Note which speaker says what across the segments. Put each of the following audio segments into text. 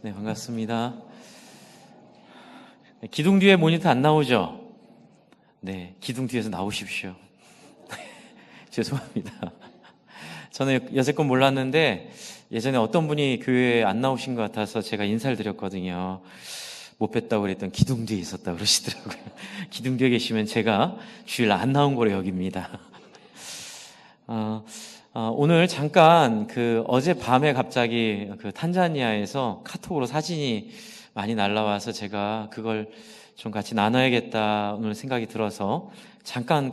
Speaker 1: 네, 반갑습니다. 기둥 뒤에 모니터 안 나오죠? 네, 기둥 뒤에서 나오십시오. 죄송합니다. 저는 여태껏 몰랐는데 예전에 어떤 분이 교회에 안 나오신 것 같아서 제가 인사를 드렸거든요. 못 뵀다고 그랬더니 기둥 뒤에 있었다고 그러시더라고요. 기둥 뒤에 계시면 제가 주일 안 나온 거로 여깁니다. 오늘 잠깐 어젯밤에 갑자기 탄자니아에서 카톡으로 사진이 많이 날라와서 제가 그걸 좀 같이 나눠야겠다 오늘 생각이 들어서 잠깐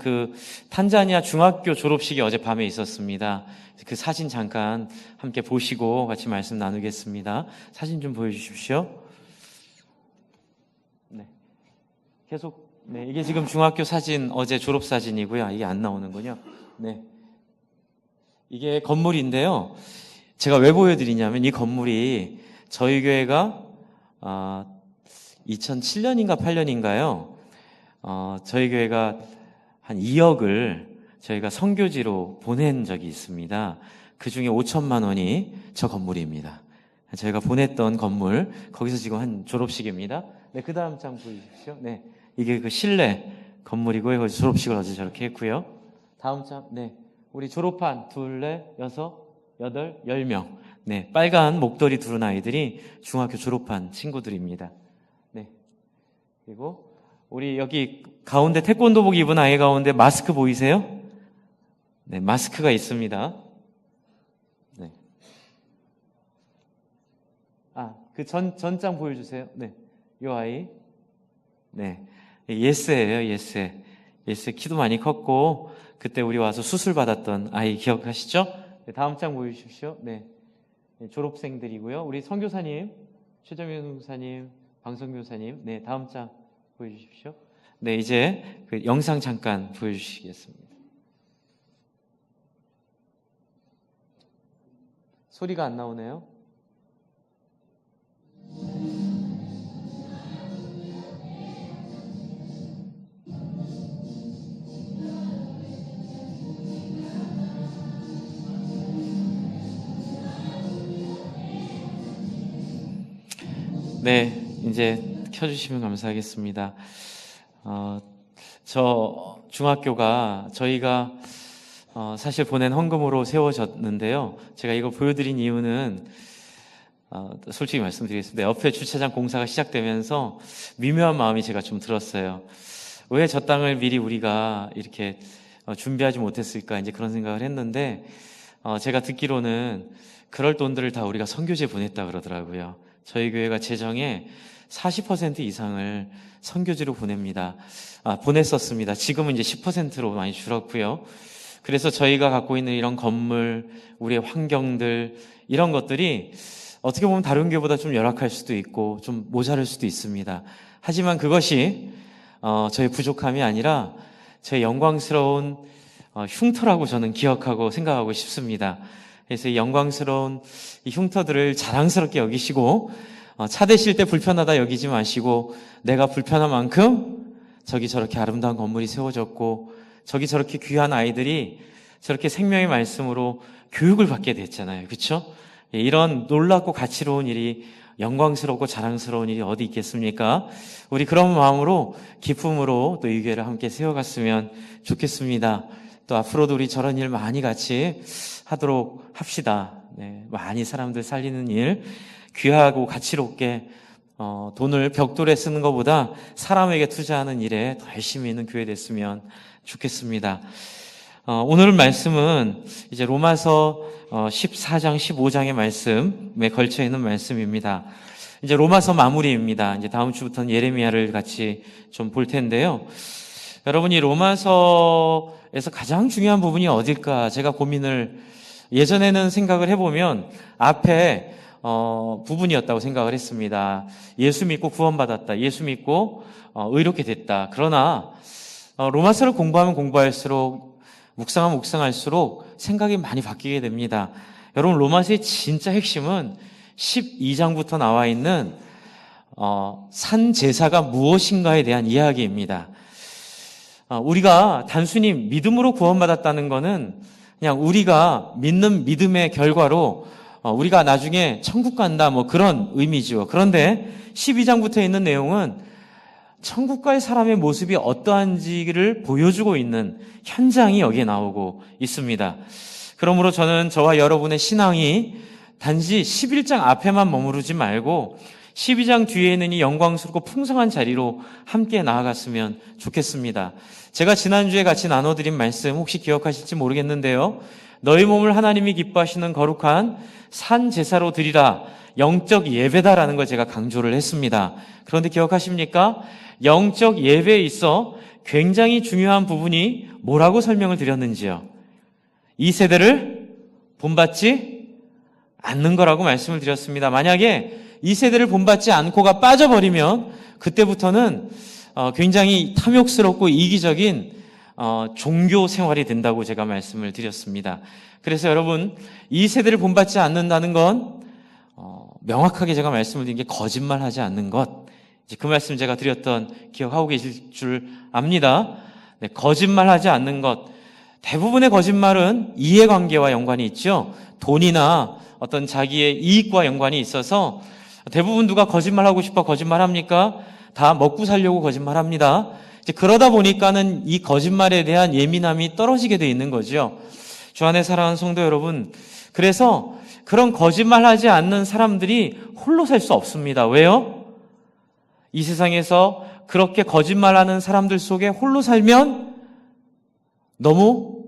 Speaker 1: 탄자니아 중학교 졸업식이 어젯밤에 있었습니다. 그 사진 잠깐 함께 보시고 같이 말씀 나누겠습니다. 사진 좀 보여주십시오. 네. 네, 이게 지금 중학교 사진, 어제 졸업 사진이고요. 이게 안 나오는군요. 네. 이게 건물인데요. 제가 왜 보여드리냐면 이 건물이 저희 교회가 2007년인가 8년인가요? 저희 교회가 한 2억을 저희가 선교지로 보낸 적이 있습니다. 그 중에 5천만 원이 저 건물입니다. 저희가 보냈던 건물, 거기서 지금 한 졸업식입니다. 네, 그 다음 장 보여주십시오. 네, 이게 그 실내 건물이고요. 거기서 졸업식을 어제 저렇게 했고요. 다음 장, 네. 우리 졸업한 2, 4, 6, 8, 10명. 네, 빨간 목도리 두른 아이들이 중학교 졸업한 친구들입니다. 네. 그리고 우리 여기 가운데 태권도복 입은 아이 가운데 마스크 보이세요? 네, 마스크가 있습니다. 네. 그 전장 보여주세요. 네. 요 아이. 네. 예스예요, 예스. 예스 키도 많이 컸고, 그때 우리 와서 수술 받았던 아이 기억하시죠? 네, 다음 장 보여주십시오. 네. 네, 졸업생들이고요. 우리 선교사님, 최정현 선교사님, 방성교사님. 네, 다음 장 보여주십시오. 네, 이제 영상 잠깐 보여주시겠습니다. 소리가 안 나오네요. 네, 이제 켜주시면 감사하겠습니다. 저 중학교가 저희가 사실 보낸 헌금으로 세워졌는데요. 제가 이거 보여드린 이유는 솔직히 말씀드리겠습니다. 옆에 주차장 공사가 시작되면서 미묘한 마음이 제가 좀 들었어요. 왜 저 땅을 미리 우리가 이렇게 준비하지 못했을까 이제 그런 생각을 했는데 제가 듣기로는 그럴 돈들을 다 우리가 선교지에 보냈다 그러더라고요. 저희 교회가 재정의 40% 이상을 선교지로 보냈었습니다. 지금은 이제 10%로 많이 줄었고요. 그래서 저희가 갖고 있는 이런 건물, 우리의 환경들, 이런 것들이 어떻게 보면 다른 교회보다 좀 열악할 수도 있고 좀 모자랄 수도 있습니다. 하지만 그것이 저의 부족함이 아니라 제 영광스러운 흉터라고 저는 기억하고 생각하고 싶습니다. 그래서 이 영광스러운 이 흉터들을 자랑스럽게 여기시고 차 대실 때 불편하다 여기지 마시고 내가 불편한 만큼 저기 저렇게 아름다운 건물이 세워졌고 저기 저렇게 귀한 아이들이 저렇게 생명의 말씀으로 교육을 받게 됐잖아요. 그렇죠? 이런 놀랍고 가치로운 일이 영광스럽고 자랑스러운 일이 어디 있겠습니까? 우리 그런 마음으로 기쁨으로 또 이 교회를 함께 세워갔으면 좋겠습니다. 또 앞으로도 우리 저런 일 많이 같이 하도록 합시다. 네, 많이 사람들 살리는 일, 귀하고 가치롭게 돈을 벽돌에 쓰는 것보다 사람에게 투자하는 일에 더 열심히 있는 교회 됐으면 좋겠습니다. 오늘 말씀은 이제 로마서 14장, 15장의 말씀에 걸쳐 있는 말씀입니다. 이제 로마서 마무리입니다. 이제 다음 주부터는 예레미야를 같이 좀 볼 텐데요. 여러분, 이 로마서에서 가장 중요한 부분이 어딜까 제가 고민을 예전에는 생각을 해보면 앞에 부분이었다고 생각을 했습니다. 예수 믿고 구원받았다. 예수 믿고 의롭게 됐다. 그러나 로마서를 공부하면 공부할수록 묵상하면 묵상할수록 생각이 많이 바뀌게 됩니다. 여러분, 로마서의 진짜 핵심은 12장부터 나와 있는 산 제사가 무엇인가에 대한 이야기입니다. 우리가 단순히 믿음으로 구원받았다는 것은 그냥 우리가 믿는 믿음의 결과로 우리가 나중에 천국 간다 뭐 그런 의미죠. 그런데 12장부터 있는 내용은 천국과의 사람의 모습이 어떠한지를 보여주고 있는 현장이 여기에 나오고 있습니다. 그러므로 저는 저와 여러분의 신앙이 단지 11장 앞에만 머무르지 말고 12장 뒤에 있는 이 영광스럽고 풍성한 자리로 함께 나아갔으면 좋겠습니다. 제가 지난주에 같이 나눠드린 말씀 혹시 기억하실지 모르겠는데요. 너희 몸을 하나님이 기뻐하시는 거룩한 산 제사로 드리라, 영적 예배다라는 걸 제가 강조를 했습니다. 그런데 기억하십니까? 영적 예배에 있어 굉장히 중요한 부분이 뭐라고 설명을 드렸는지요? 이 세대를 본받지 않는 거라고 말씀을 드렸습니다. 만약에 이 세대를 본받지 않고가 빠져버리면 그때부터는 굉장히 탐욕스럽고 이기적인 종교 생활이 된다고 제가 말씀을 드렸습니다. 그래서 여러분, 이 세대를 본받지 않는다는 건 명확하게 제가 말씀을 드린 게 거짓말하지 않는 것. 이제 그 말씀 제가 드렸던 기억하고 계실 줄 압니다. 네, 거짓말하지 않는 것. 대부분의 거짓말은 이해관계와 연관이 있죠. 돈이나 어떤 자기의 이익과 연관이 있어서 대부분 누가 거짓말하고 싶어 거짓말합니까? 다 먹고 살려고 거짓말합니다. 이제 그러다 보니까는 이 거짓말에 대한 예민함이 떨어지게 돼 있는 거죠. 주 안에 사랑하는 성도 여러분, 그래서 그런 거짓말하지 않는 사람들이 홀로 살 수 없습니다. 왜요? 이 세상에서 그렇게 거짓말하는 사람들 속에 홀로 살면 너무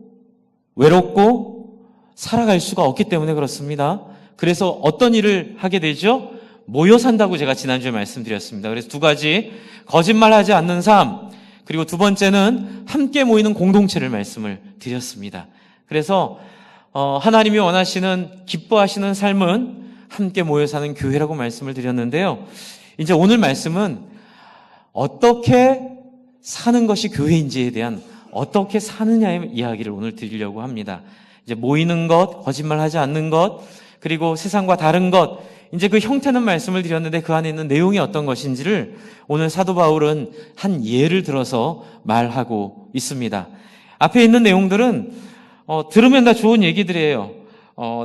Speaker 1: 외롭고 살아갈 수가 없기 때문에 그렇습니다. 그래서 어떤 일을 하게 되죠? 모여 산다고 제가 지난주에 말씀드렸습니다. 그래서 두 가지, 거짓말하지 않는 삶, 그리고 두 번째는 함께 모이는 공동체를 말씀을 드렸습니다. 그래서 하나님이 원하시는, 기뻐하시는 삶은 함께 모여 사는 교회라고 말씀을 드렸는데요. 이제 오늘 말씀은 어떻게 사는 것이 교회인지에 대한, 어떻게 사느냐의 이야기를 오늘 드리려고 합니다. 이제 모이는 것, 거짓말하지 않는 것, 그리고 세상과 다른 것, 이제 그 형태는 말씀을 드렸는데 그 안에 있는 내용이 어떤 것인지를 오늘 사도 바울은 한 예를 들어서 말하고 있습니다. 앞에 있는 내용들은 들으면 다 좋은 얘기들이에요.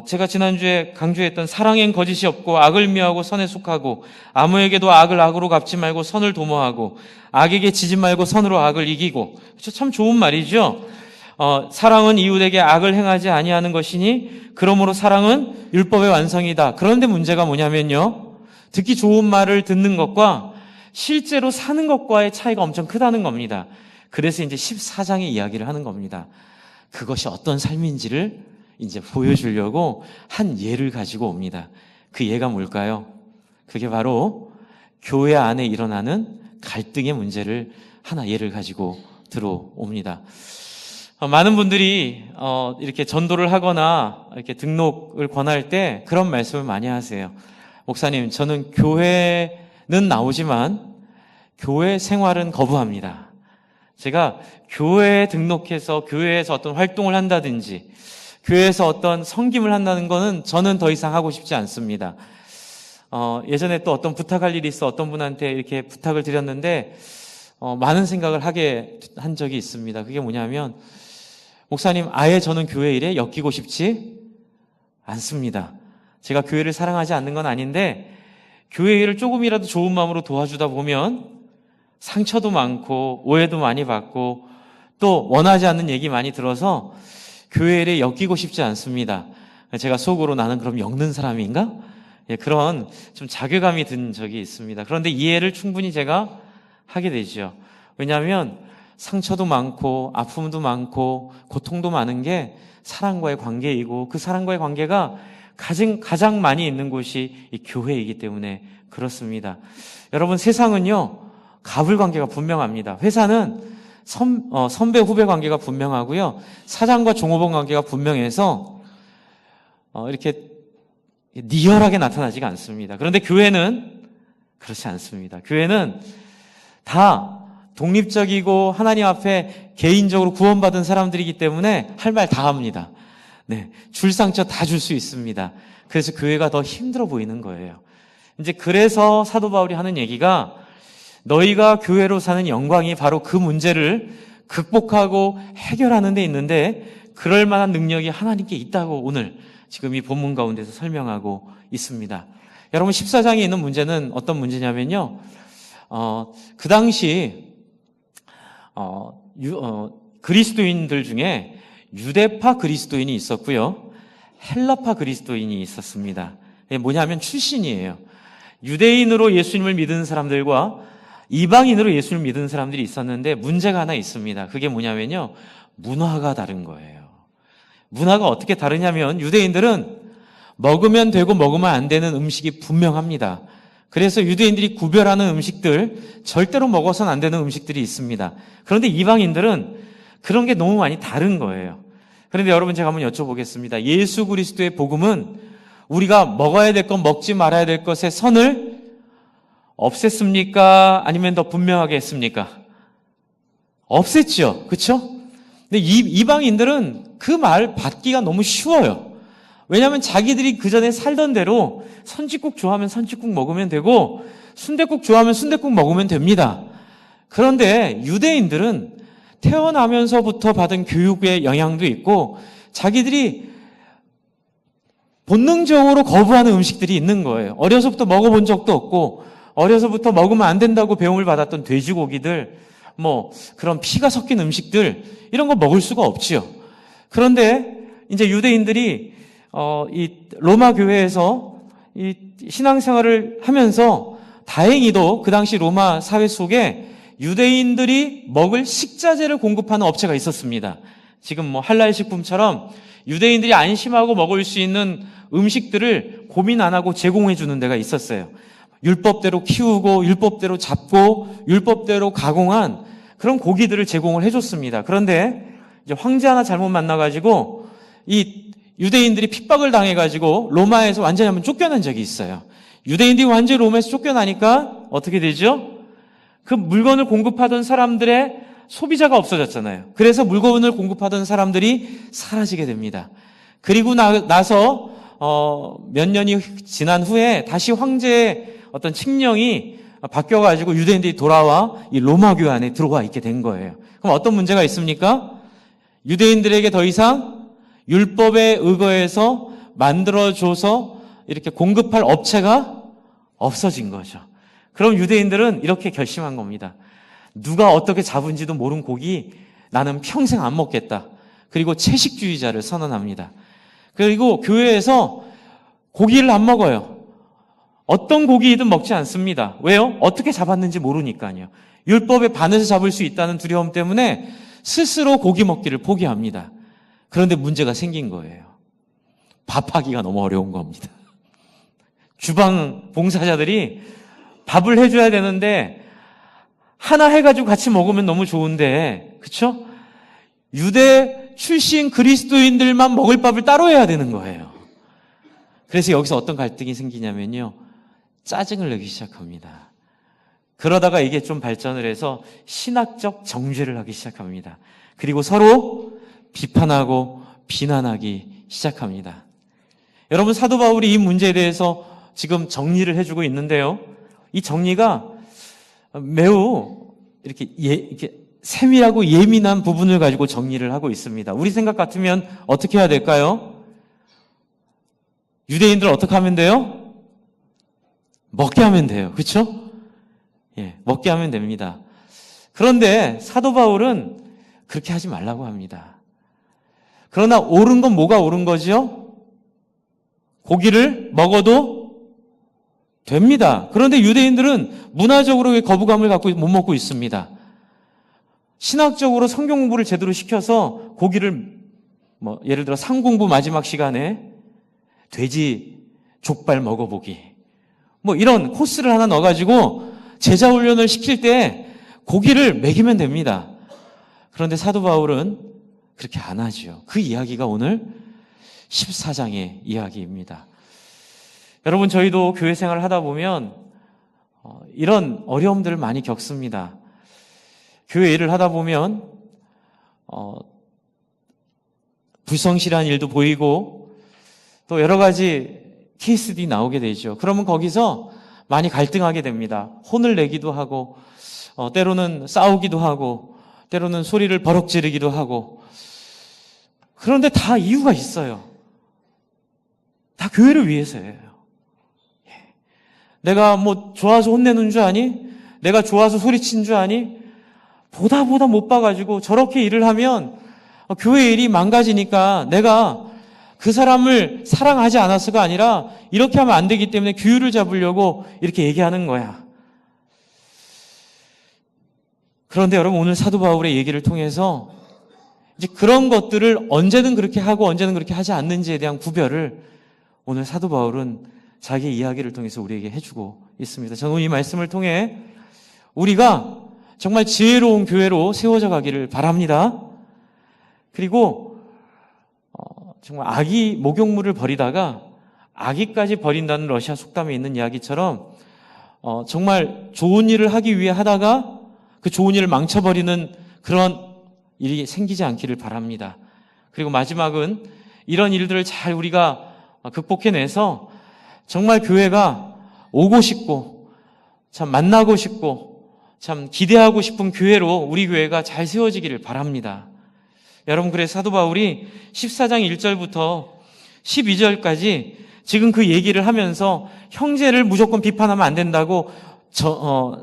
Speaker 1: 제가 지난주에 강조했던 사랑엔 거짓이 없고 악을 미워하고 선에 속하고 아무에게도 악을 악으로 갚지 말고 선을 도모하고 악에게 지지 말고 선으로 악을 이기고, 참 좋은 말이죠. 사랑은 이웃에게 악을 행하지 아니하는 것이니 그러므로 사랑은 율법의 완성이다. 그런데 문제가 뭐냐면요, 듣기 좋은 말을 듣는 것과 실제로 사는 것과의 차이가 엄청 크다는 겁니다. 그래서 이제 14장의 이야기를 하는 겁니다. 그것이 어떤 삶인지를 이제 보여주려고 한 예를 가지고 옵니다. 그 예가 뭘까요? 그게 바로 교회 안에 일어나는 갈등의 문제를 하나 예를 가지고 들어옵니다. 많은 분들이 이렇게 전도를 하거나 이렇게 등록을 권할 때 그런 말씀을 많이 하세요. 목사님, 저는 교회는 나오지만 교회 생활은 거부합니다. 제가 교회에 등록해서 교회에서 어떤 활동을 한다든지 교회에서 어떤 섬김을 한다는 거는 저는 더 이상 하고 싶지 않습니다. 예전에 또 어떤 부탁할 일이 있어 어떤 분한테 이렇게 부탁을 드렸는데 많은 생각을 하게 한 적이 있습니다. 그게 뭐냐면, 목사님, 아예 저는 교회 일에 엮이고 싶지 않습니다. 제가 교회를 사랑하지 않는 건 아닌데 교회 일을 조금이라도 좋은 마음으로 도와주다 보면 상처도 많고 오해도 많이 받고 또 원하지 않는 얘기 많이 들어서 교회 일에 엮이고 싶지 않습니다. 제가 속으로 나는 그럼 엮는 사람인가? 그런 좀 자괴감이 든 적이 있습니다. 그런데 이해를 충분히 제가 하게 되죠. 왜냐하면 상처도 많고 아픔도 많고 고통도 많은 게 사랑과의 관계이고 그 사랑과의 관계가 가장 많이 있는 곳이 이 교회이기 때문에 그렇습니다. 여러분, 세상은요 갑을관계가 분명합니다. 회사는 선배 후배 관계가 분명하고요, 사장과 종업원 관계가 분명해서 이렇게 리얼하게 나타나지가 않습니다. 그런데 교회는 그렇지 않습니다. 교회는 다 독립적이고 하나님 앞에 개인적으로 구원받은 사람들이기 때문에 할 말 다 합니다. 네, 줄 상처 다 줄 수 있습니다. 그래서 교회가 더 힘들어 보이는 거예요. 이제 그래서 사도 바울이 하는 얘기가, 너희가 교회로 사는 영광이 바로 그 문제를 극복하고 해결하는 데 있는데 그럴 만한 능력이 하나님께 있다고 오늘 지금 이 본문 가운데서 설명하고 있습니다. 여러분 14장에 있는 문제는 어떤 문제냐면요. 그 당시 그리스도인들 중에 유대파 그리스도인이 있었고요. 헬라파 그리스도인이 있었습니다. 뭐냐면 출신이에요. 유대인으로 예수님을 믿은 사람들과 이방인으로 예수님을 믿은 사람들이 있었는데 문제가 하나 있습니다. 그게 뭐냐면요. 문화가 다른 거예요. 문화가 어떻게 다르냐면 유대인들은 먹으면 되고 먹으면 안 되는 음식이 분명합니다. 그래서 유대인들이 구별하는 음식들, 절대로 먹어서는 안 되는 음식들이 있습니다. 그런데 이방인들은 그런 게 너무 많이 다른 거예요. 그런데 여러분 제가 한번 여쭤보겠습니다. 예수 그리스도의 복음은 우리가 먹어야 될 것, 먹지 말아야 될 것의 선을 없앴습니까? 아니면 더 분명하게 했습니까? 없앴죠. 그렇죠? 근데 이방인들은 그 말 받기가 너무 쉬워요. 왜냐하면 자기들이 그전에 살던 대로 선지국 좋아하면 선지국 먹으면 되고 순댓국 좋아하면 순댓국 먹으면 됩니다. 그런데 유대인들은 태어나면서부터 받은 교육의 영향도 있고 자기들이 본능적으로 거부하는 음식들이 있는 거예요. 어려서부터 먹어본 적도 없고 어려서부터 먹으면 안 된다고 배움을 받았던 돼지고기들, 그런 피가 섞인 음식들 이런 거 먹을 수가 없지요. 그런데 이제 유대인들이 이 로마 교회에서 이 신앙생활을 하면서 다행히도 그 당시 로마 사회 속에 유대인들이 먹을 식자재를 공급하는 업체가 있었습니다. 지금 할랄 식품처럼 유대인들이 안심하고 먹을 수 있는 음식들을 고민 안 하고 제공해 주는 데가 있었어요. 율법대로 키우고 율법대로 잡고 율법대로 가공한 그런 고기들을 제공을 해줬습니다. 그런데 이제 황제 하나 잘못 만나가지고 이 유대인들이 핍박을 당해가지고 로마에서 완전히 한번 쫓겨난 적이 있어요. 유대인들이 완전히 로마에서 쫓겨나니까 어떻게 되죠? 그 물건을 공급하던 사람들의 소비자가 없어졌잖아요. 그래서 물건을 공급하던 사람들이 사라지게 됩니다. 그리고 나서 몇 년이 지난 후에 다시 황제의 어떤 칙령이 바뀌어가지고 유대인들이 돌아와 이 로마 교회 안에 들어와 있게 된 거예요. 그럼 어떤 문제가 있습니까? 유대인들에게 더 이상 율법에 의거해서 만들어줘서 이렇게 공급할 업체가 없어진 거죠. 그럼 유대인들은 이렇게 결심한 겁니다. 누가 어떻게 잡은지도 모르는 고기 나는 평생 안 먹겠다. 그리고 채식주의자를 선언합니다. 그리고 교회에서 고기를 안 먹어요. 어떤 고기이든 먹지 않습니다. 왜요? 어떻게 잡았는지 모르니까요. 율법에 반해서 잡을 수 있다는 두려움 때문에 스스로 고기 먹기를 포기합니다. 그런데 문제가 생긴 거예요. 밥하기가 너무 어려운 겁니다. 주방 봉사자들이 밥을 해줘야 되는데 하나 해가지고 같이 먹으면 너무 좋은데, 그쵸? 유대 출신 그리스도인들만 먹을 밥을 따로 해야 되는 거예요. 그래서 여기서 어떤 갈등이 생기냐면요. 짜증을 내기 시작합니다. 그러다가 이게 좀 발전을 해서 신학적 정죄를 하기 시작합니다. 그리고 서로 비판하고 비난하기 시작합니다. 여러분, 사도 바울이 이 문제에 대해서 지금 정리를 해주고 있는데요. 이 정리가 매우 이렇게 세밀하고 예민한 부분을 가지고 정리를 하고 있습니다. 우리 생각 같으면 어떻게 해야 될까요? 유대인들 어떻게 하면 돼요? 먹게 하면 돼요. 그렇죠? 예, 먹게 하면 됩니다. 그런데 사도 바울은 그렇게 하지 말라고 합니다. 그러나 옳은 건 뭐가 옳은 거죠? 고기를 먹어도 됩니다. 그런데 유대인들은 문화적으로 거부감을 갖고 못 먹고 있습니다. 신학적으로 성경 공부를 제대로 시켜서 고기를 예를 들어 상공부 마지막 시간에 돼지 족발 먹어보기 이런 코스를 하나 넣어가지고 제자 훈련을 시킬 때 고기를 먹이면 됩니다. 그런데 사도 바울은 그렇게 안 하죠. 그 이야기가 오늘 14장의 이야기입니다. 여러분, 저희도 교회 생활을 하다 보면 이런 어려움들을 많이 겪습니다. 교회 일을 하다 보면 불성실한 일도 보이고 또 여러 가지 케이스들이 나오게 되죠. 그러면 거기서 많이 갈등하게 됩니다. 혼을 내기도 하고 때로는 싸우기도 하고 때로는 소리를 버럭 지르기도 하고. 그런데 다 이유가 있어요. 다 교회를 위해서예요. 내가 뭐 좋아서 혼내는 줄 아니? 내가 좋아서 소리친 줄 아니? 보다 못 봐가지고 저렇게 일을 하면 교회 일이 망가지니까 내가 그 사람을 사랑하지 않아서가 아니라 이렇게 하면 안 되기 때문에 규율을 잡으려고 이렇게 얘기하는 거야. 그런데 여러분, 오늘 사도 바울의 얘기를 통해서 이제 그런 것들을 언제는 그렇게 하고 언제는 그렇게 하지 않는지에 대한 구별을 오늘 사도 바울은 자기의 이야기를 통해서 우리에게 해주고 있습니다. 저는 이 말씀을 통해 우리가 정말 지혜로운 교회로 세워져 가기를 바랍니다. 그리고 정말 아기 목욕물을 버리다가 아기까지 버린다는 러시아 속담에 있는 이야기처럼 정말 좋은 일을 하기 위해 하다가 그 좋은 일을 망쳐버리는 그런 일이 생기지 않기를 바랍니다. 그리고 마지막은 이런 일들을 잘 우리가 극복해내서 정말 교회가 오고 싶고 참 만나고 싶고 참 기대하고 싶은 교회로 우리 교회가 잘 세워지기를 바랍니다. 여러분, 그래서 사도 바울이 14장 1절부터 12절까지 지금 그 얘기를 하면서 형제를 무조건 비판하면 안 된다고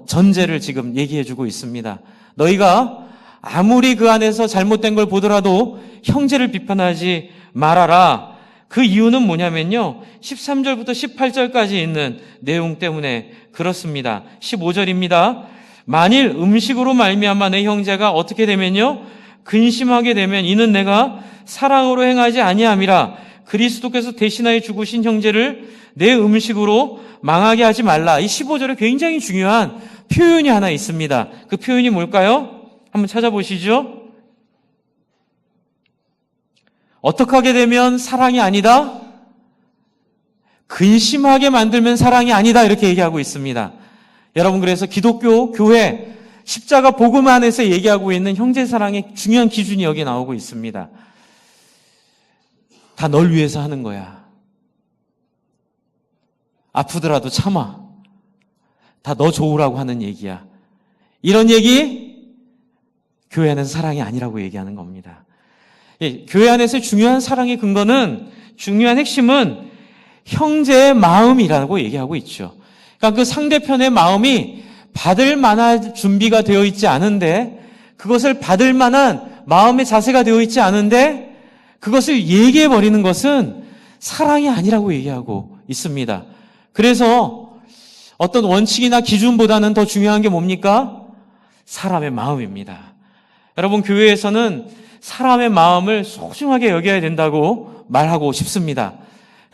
Speaker 1: 전제를 지금 얘기해주고 있습니다. 너희가 아무리 그 안에서 잘못된 걸 보더라도 형제를 비판하지 말아라. 그 이유는 뭐냐면요, 13절부터 18절까지 있는 내용 때문에 그렇습니다. 15절입니다. 만일 음식으로 말미암아 내 형제가 어떻게 되면요, 근심하게 되면 이는 내가 사랑으로 행하지 아니함이라. 그리스도께서 대신하여 죽으신 형제를 내 음식으로 망하게 하지 말라. 이 15절에 굉장히 중요한 표현이 하나 있습니다. 그 표현이 뭘까요? 한번 찾아보시죠. 어떻게 하게 되면 사랑이 아니다? 근심하게 만들면 사랑이 아니다. 이렇게 얘기하고 있습니다. 여러분, 그래서 기독교, 교회, 십자가 복음 안에서 얘기하고 있는 형제 사랑의 중요한 기준이 여기 나오고 있습니다. 다 널 위해서 하는 거야. 아프더라도 참아. 다 너 좋으라고 하는 얘기야. 이런 얘기, 교회 안에서 사랑이 아니라고 얘기하는 겁니다. 교회 안에서 중요한 사랑의 근거는, 중요한 핵심은 형제의 마음이라고 얘기하고 있죠. 그러니까 그 상대편의 마음이 받을 만한 준비가 되어 있지 않은데, 그것을 받을 만한 마음의 자세가 되어 있지 않은데 그것을 얘기해 버리는 것은 사랑이 아니라고 얘기하고 있습니다. 그래서 어떤 원칙이나 기준보다는 더 중요한 게 뭡니까? 사람의 마음입니다. 여러분, 교회에서는 사람의 마음을 소중하게 여겨야 된다고 말하고 싶습니다.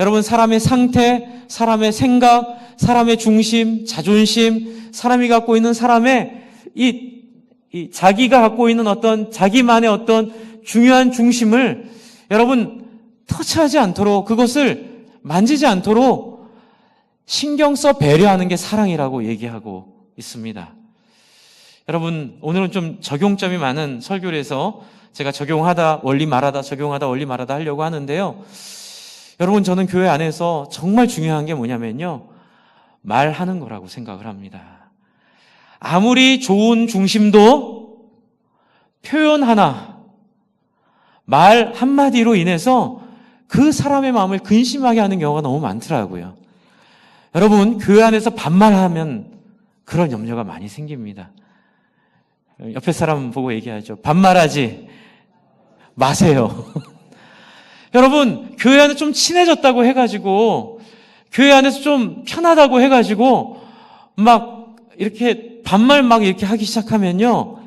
Speaker 1: 여러분, 사람의 상태, 사람의 생각, 사람의 중심, 자존심, 사람이 갖고 있는 사람의 자기가 갖고 있는 어떤 자기만의 어떤 중요한 중심을 여러분 터치하지 않도록, 그것을 만지지 않도록 신경 써 배려하는 게 사랑이라고 얘기하고 있습니다. 여러분, 오늘은 좀 적용점이 많은 설교를 해서 제가 적용하다 원리 말하다, 적용하다 원리 말하다 하려고 하는데요. 여러분, 저는 교회 안에서 정말 중요한 게 뭐냐면요, 말하는 거라고 생각을 합니다. 아무리 좋은 중심도 표현 하나, 말 한마디로 인해서 그 사람의 마음을 근심하게 하는 경우가 너무 많더라고요. 여러분, 교회 안에서 반말하면 그런 염려가 많이 생깁니다. 옆에 사람 보고 얘기하죠. 반말하지 마세요. 여러분, 교회 안에 좀 친해졌다고 해가지고, 교회 안에서 좀 편하다고 해가지고 막 이렇게 반말 막 이렇게 하기 시작하면요,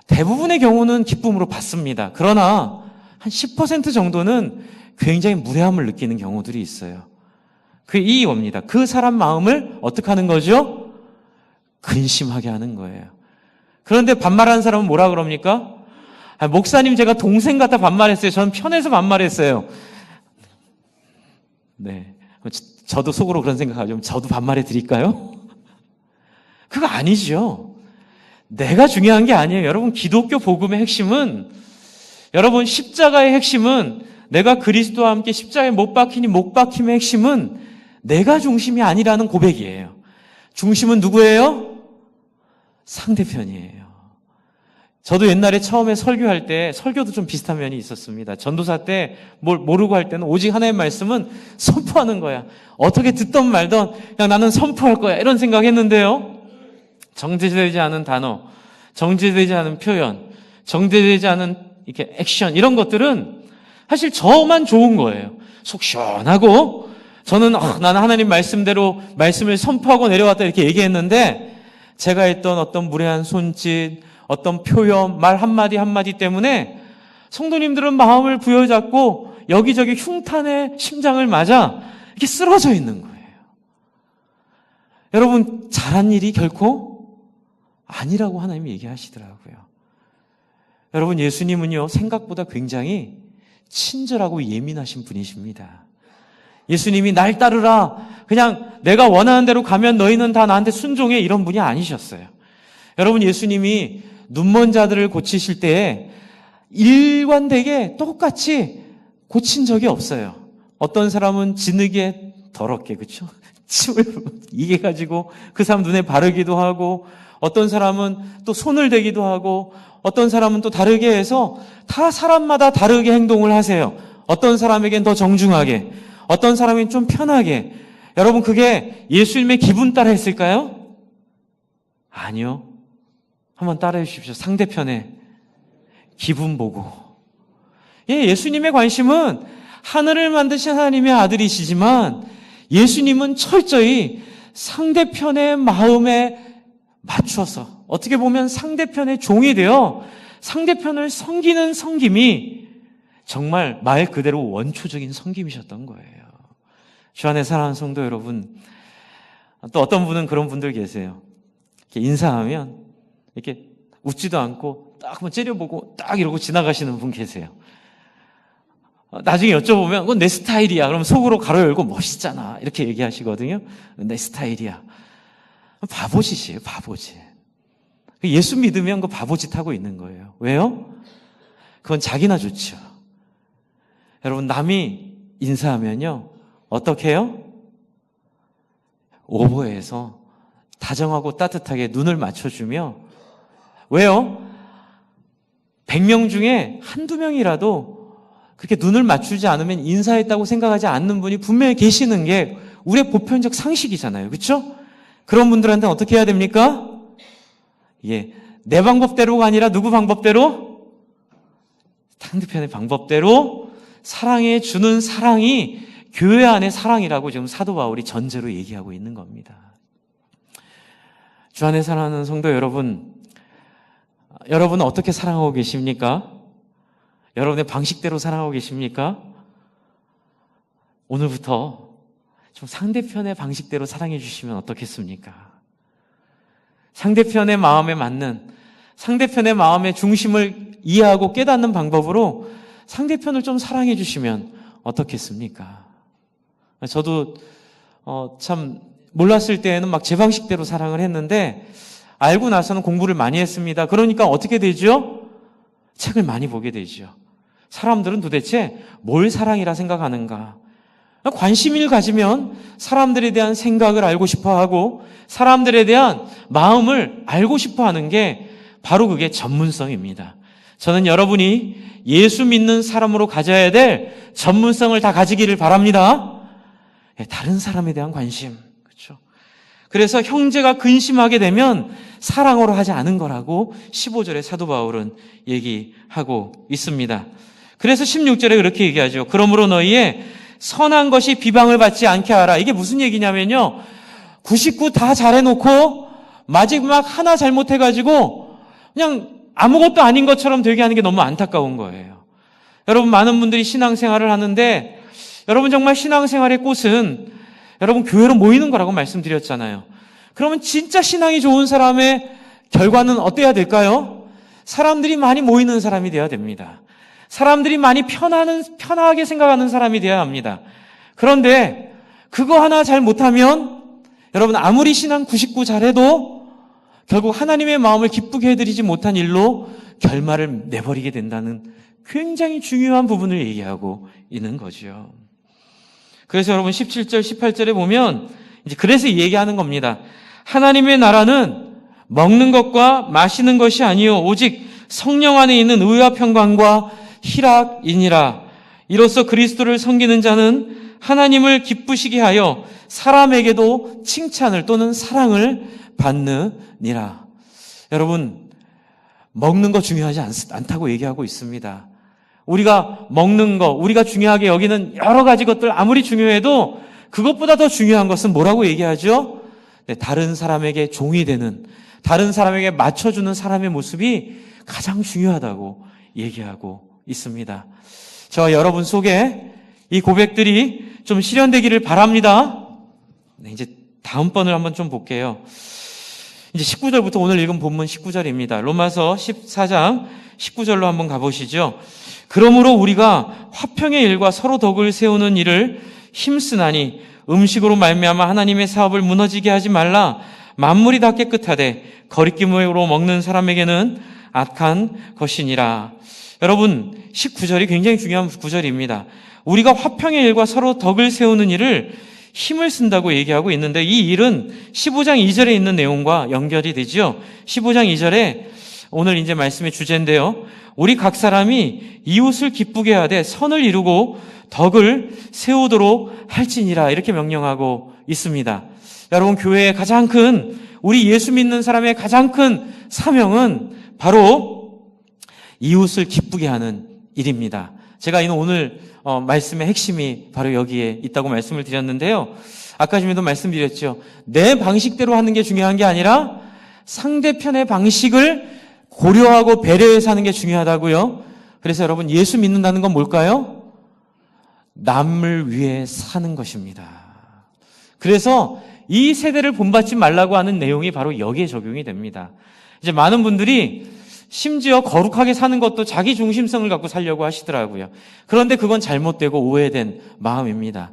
Speaker 1: 대부분의 경우는 기쁨으로 받습니다. 그러나 한 10% 정도는 굉장히 무례함을 느끼는 경우들이 있어요. 그게 이겁니다. 그 사람 마음을 어떻게 하는 거죠? 근심하게 하는 거예요. 그런데 반말하는 사람은 뭐라 그럽니까? 목사님, 제가 동생 같아 반말했어요. 저는 편해서 반말했어요. 네, 저도 속으로 그런 생각하죠. 저도 반말해 드릴까요? 그거 아니죠. 내가 중요한 게 아니에요. 여러분, 기독교 복음의 핵심은, 여러분, 십자가의 핵심은, 내가 그리스도와 함께 십자가에 못 박히니 못 박힘의 핵심은 내가 중심이 아니라는 고백이에요. 중심은 누구예요? 상대편이에요. 저도 옛날에 처음에 설교할 때 설교도 좀 비슷한 면이 있었습니다. 전도사 때 뭘 모르고 할 때는 오직 하나의 말씀은 선포하는 거야. 어떻게 듣던 말던 그냥 나는 선포할 거야. 이런 생각했는데요. 정제되지 않은 단어, 정제되지 않은 표현, 정제되지 않은 이렇게 액션 이런 것들은 사실 저만 좋은 거예요. 속 시원하고 저는 나는 하나님 말씀대로 말씀을 선포하고 내려왔다 이렇게 얘기했는데 제가 했던 어떤 무례한 손짓, 어떤 표현, 말 한마디 한마디 때문에 성도님들은 마음을 부여잡고 여기저기 흉탄의 심장을 맞아 이렇게 쓰러져 있는 거예요. 여러분, 잘한 일이 결코 아니라고 하나님이 얘기하시더라고요. 여러분, 예수님은요, 생각보다 굉장히 친절하고 예민하신 분이십니다. 예수님이 날 따르라, 그냥 내가 원하는 대로 가면 너희는 다 나한테 순종해, 이런 분이 아니셨어요. 여러분, 예수님이 눈먼 자들을 고치실 때에 일관되게 똑같이 고친 적이 없어요. 어떤 사람은 진흙에 더럽게, 그렇죠? 침을 이게 가지고 그 사람 눈에 바르기도 하고, 어떤 사람은 또 손을 대기도 하고, 어떤 사람은 또 다르게 해서 다 사람마다 다르게 행동을 하세요. 어떤 사람에겐 더 정중하게, 어떤 사람은 좀 편하게. 여러분, 그게 예수님의 기분 따라 했을까요? 아니요. 한번 따라해 주십시오. 상대편의 기분 보고. 예수님의 관심은 하늘을 만드신 하나님의 아들이시지만 예수님은 철저히 상대편의 마음에 맞춰서 어떻게 보면 상대편의 종이 되어 상대편을 섬기는 섬김이 정말 말 그대로 원초적인 섬김이셨던 거예요. 주 안에 사랑하는 성도 여러분, 또 어떤 분은 그런 분들 계세요. 이렇게 인사하면 이렇게 웃지도 않고 딱 한번 째려보고 딱 이러고 지나가시는 분 계세요. 나중에 여쭤보면 그건 내 스타일이야. 그럼 속으로 가로 열고 멋있잖아. 이렇게 얘기하시거든요. 내 스타일이야. 바보짓이에요. 바보짓. 예수 믿으면 그 바보짓 하고 있는 거예요. 왜요? 그건 자기나 좋죠. 여러분, 남이 인사하면요 어떻게 해요? 오버해서 다정하고 따뜻하게 눈을 맞춰주며, 왜요? 100명 중에 한두 명이라도 그렇게 눈을 맞추지 않으면 인사했다고 생각하지 않는 분이 분명히 계시는 게 우리의 보편적 상식이잖아요. 그렇죠? 그런 분들한테는 어떻게 해야 됩니까? 내 방법대로가 아니라 누구 방법대로? 상대편의 방법대로 사랑해 주는 사랑이 교회 안의 사랑이라고 지금 사도 바울이 전제로 얘기하고 있는 겁니다. 주 안에 사랑하는 성도 여러분, 여러분은 어떻게 사랑하고 계십니까? 여러분의 방식대로 사랑하고 계십니까? 오늘부터 좀 상대편의 방식대로 사랑해 주시면 어떻겠습니까? 상대편의 마음에 맞는, 상대편의 마음의 중심을 이해하고 깨닫는 방법으로 상대편을 좀 사랑해 주시면 어떻겠습니까? 저도 참 몰랐을 때에는 막 제 방식대로 사랑을 했는데 알고 나서는 공부를 많이 했습니다. 그러니까 어떻게 되죠? 책을 많이 보게 되죠. 사람들은 도대체 뭘 사랑이라 생각하는가? 관심을 가지면 사람들에 대한 생각을 알고 싶어 하고 사람들에 대한 마음을 알고 싶어 하는 게 바로 그게 전문성입니다. 저는 여러분이 예수 믿는 사람으로 가져야 될 전문성을 다 가지기를 바랍니다. 다른 사람에 대한 관심. 그렇죠? 그래서 형제가 근심하게 되면 사랑으로 하지 않은 거라고 15절에 사도 바울은 얘기하고 있습니다. 그래서 16절에 그렇게 얘기하죠. 그러므로 너희의 선한 것이 비방을 받지 않게 하라. 이게 무슨 얘기냐면요, 99 다 잘해놓고 마지막 하나 잘못해가지고 그냥 아무것도 아닌 것처럼 되게 하는 게 너무 안타까운 거예요. 여러분, 많은 분들이 신앙생활을 하는데 여러분, 정말 신앙생활의 꽃은 여러분 교회로 모이는 거라고 말씀드렸잖아요. 그러면 진짜 신앙이 좋은 사람의 결과는 어때야 될까요? 사람들이 많이 모이는 사람이 돼야 됩니다. 사람들이 많이 편하게 생각하는 사람이 돼야 합니다. 그런데 그거 하나 잘 못하면 여러분, 아무리 신앙 99 잘해도 결국 하나님의 마음을 기쁘게 해드리지 못한 일로 결말을 내버리게 된다는 굉장히 중요한 부분을 얘기하고 있는 거죠. 그래서 여러분 17절, 18절에 보면 이제 그래서 얘기하는 겁니다. 하나님의 나라는 먹는 것과 마시는 것이 아니요 오직 성령 안에 있는 의와 평강과 희락이니라. 이로써 그리스도를 섬기는 자는 하나님을 기쁘시게 하여 사람에게도 칭찬을 또는 사랑을 받느니라. 여러분, 먹는 거 중요하지 않다고 얘기하고 있습니다. 우리가 먹는 거, 우리가 중요하게 여기는 여러 가지 것들 아무리 중요해도 그것보다 더 중요한 것은 뭐라고 얘기하죠? 네, 다른 사람에게 종이 되는, 다른 사람에게 맞춰주는 사람의 모습이 가장 중요하다고 얘기하고 있습니다. 저와 여러분 속에 이 고백들이 좀 실현되기를 바랍니다. 네, 이제 다음번을 한번 좀 볼게요. 이제 19절부터 오늘 읽은 본문 19절입니다. 로마서 14장 19절로 한번 가보시죠. 그러므로 우리가 화평의 일과 서로 덕을 세우는 일을 힘쓰나니 음식으로 말미암아 하나님의 사업을 무너지게 하지 말라. 만물이 다 깨끗하되 거리낌으로 먹는 사람에게는 악한 것이니라. 여러분, 19절이 굉장히 중요한 구절입니다. 우리가 화평의 일과 서로 덕을 세우는 일을 힘을 쓴다고 얘기하고 있는데, 이 일은 15장 2절에 있는 내용과 연결이 되죠. 15장 2절에 오늘 이제 말씀의 주제인데요. 우리 각 사람이 이웃을 기쁘게 하되 선을 이루고 덕을 세우도록 할지니라, 이렇게 명령하고 있습니다. 여러분, 교회의 가장 큰, 우리 예수 믿는 사람의 가장 큰 사명은 바로 이웃을 기쁘게 하는 일입니다. 제가 오늘 말씀의 핵심이 바로 여기에 있다고 말씀을 드렸는데요. 아까 전에도 말씀드렸죠. 내 방식대로 하는 게 중요한 게 아니라 상대편의 방식을 고려하고 배려해서 하는 게 중요하다고요. 그래서 여러분, 예수 믿는다는 건 뭘까요? 남을 위해 사는 것입니다. 그래서 이 세대를 본받지 말라고 하는 내용이 바로 여기에 적용이 됩니다. 이제 많은 분들이 심지어 거룩하게 사는 것도 자기 중심성을 갖고 살려고 하시더라고요. 그런데 그건 잘못되고 오해된 마음입니다.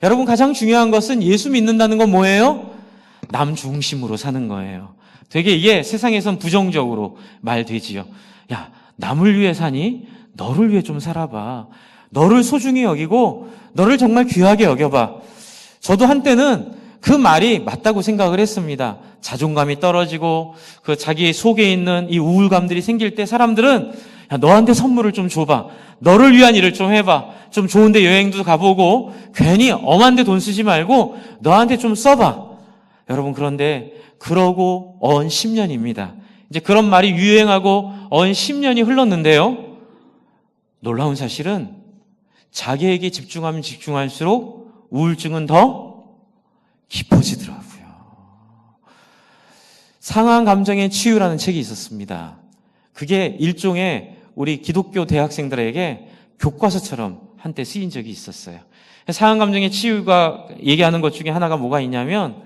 Speaker 1: 여러분, 가장 중요한 것은 예수 믿는다는 건 뭐예요? 남 중심으로 사는 거예요. 되게 이게 세상에선 부정적으로 말되지요. 야, 남을 위해 사니? 너를 위해 좀 살아봐. 너를 소중히 여기고 너를 정말 귀하게 여겨봐. 저도 한때는 그 말이 맞다고 생각을 했습니다. 자존감이 떨어지고 그 자기 속에 있는 이 우울감들이 생길 때 사람들은, 야, 너한테 선물을 좀 줘봐. 너를 위한 일을 좀 해봐. 좀 좋은데 여행도 가보고 괜히 엄한 데 돈 쓰지 말고 너한테 좀 써봐. 여러분, 그런데 그러고 언 10년입니다. 이제 그런 말이 유행하고 언 10년이 흘렀는데요. 놀라운 사실은 자기에게 집중하면 집중할수록 우울증은 더 깊어지더라고요. 상한 감정의 치유라는 책이 있었습니다. 그게 일종의 우리 기독교 대학생들에게 교과서처럼 한때 쓰인 적이 있었어요. 상한 감정의 치유가 얘기하는 것 중에 하나가 뭐가 있냐면,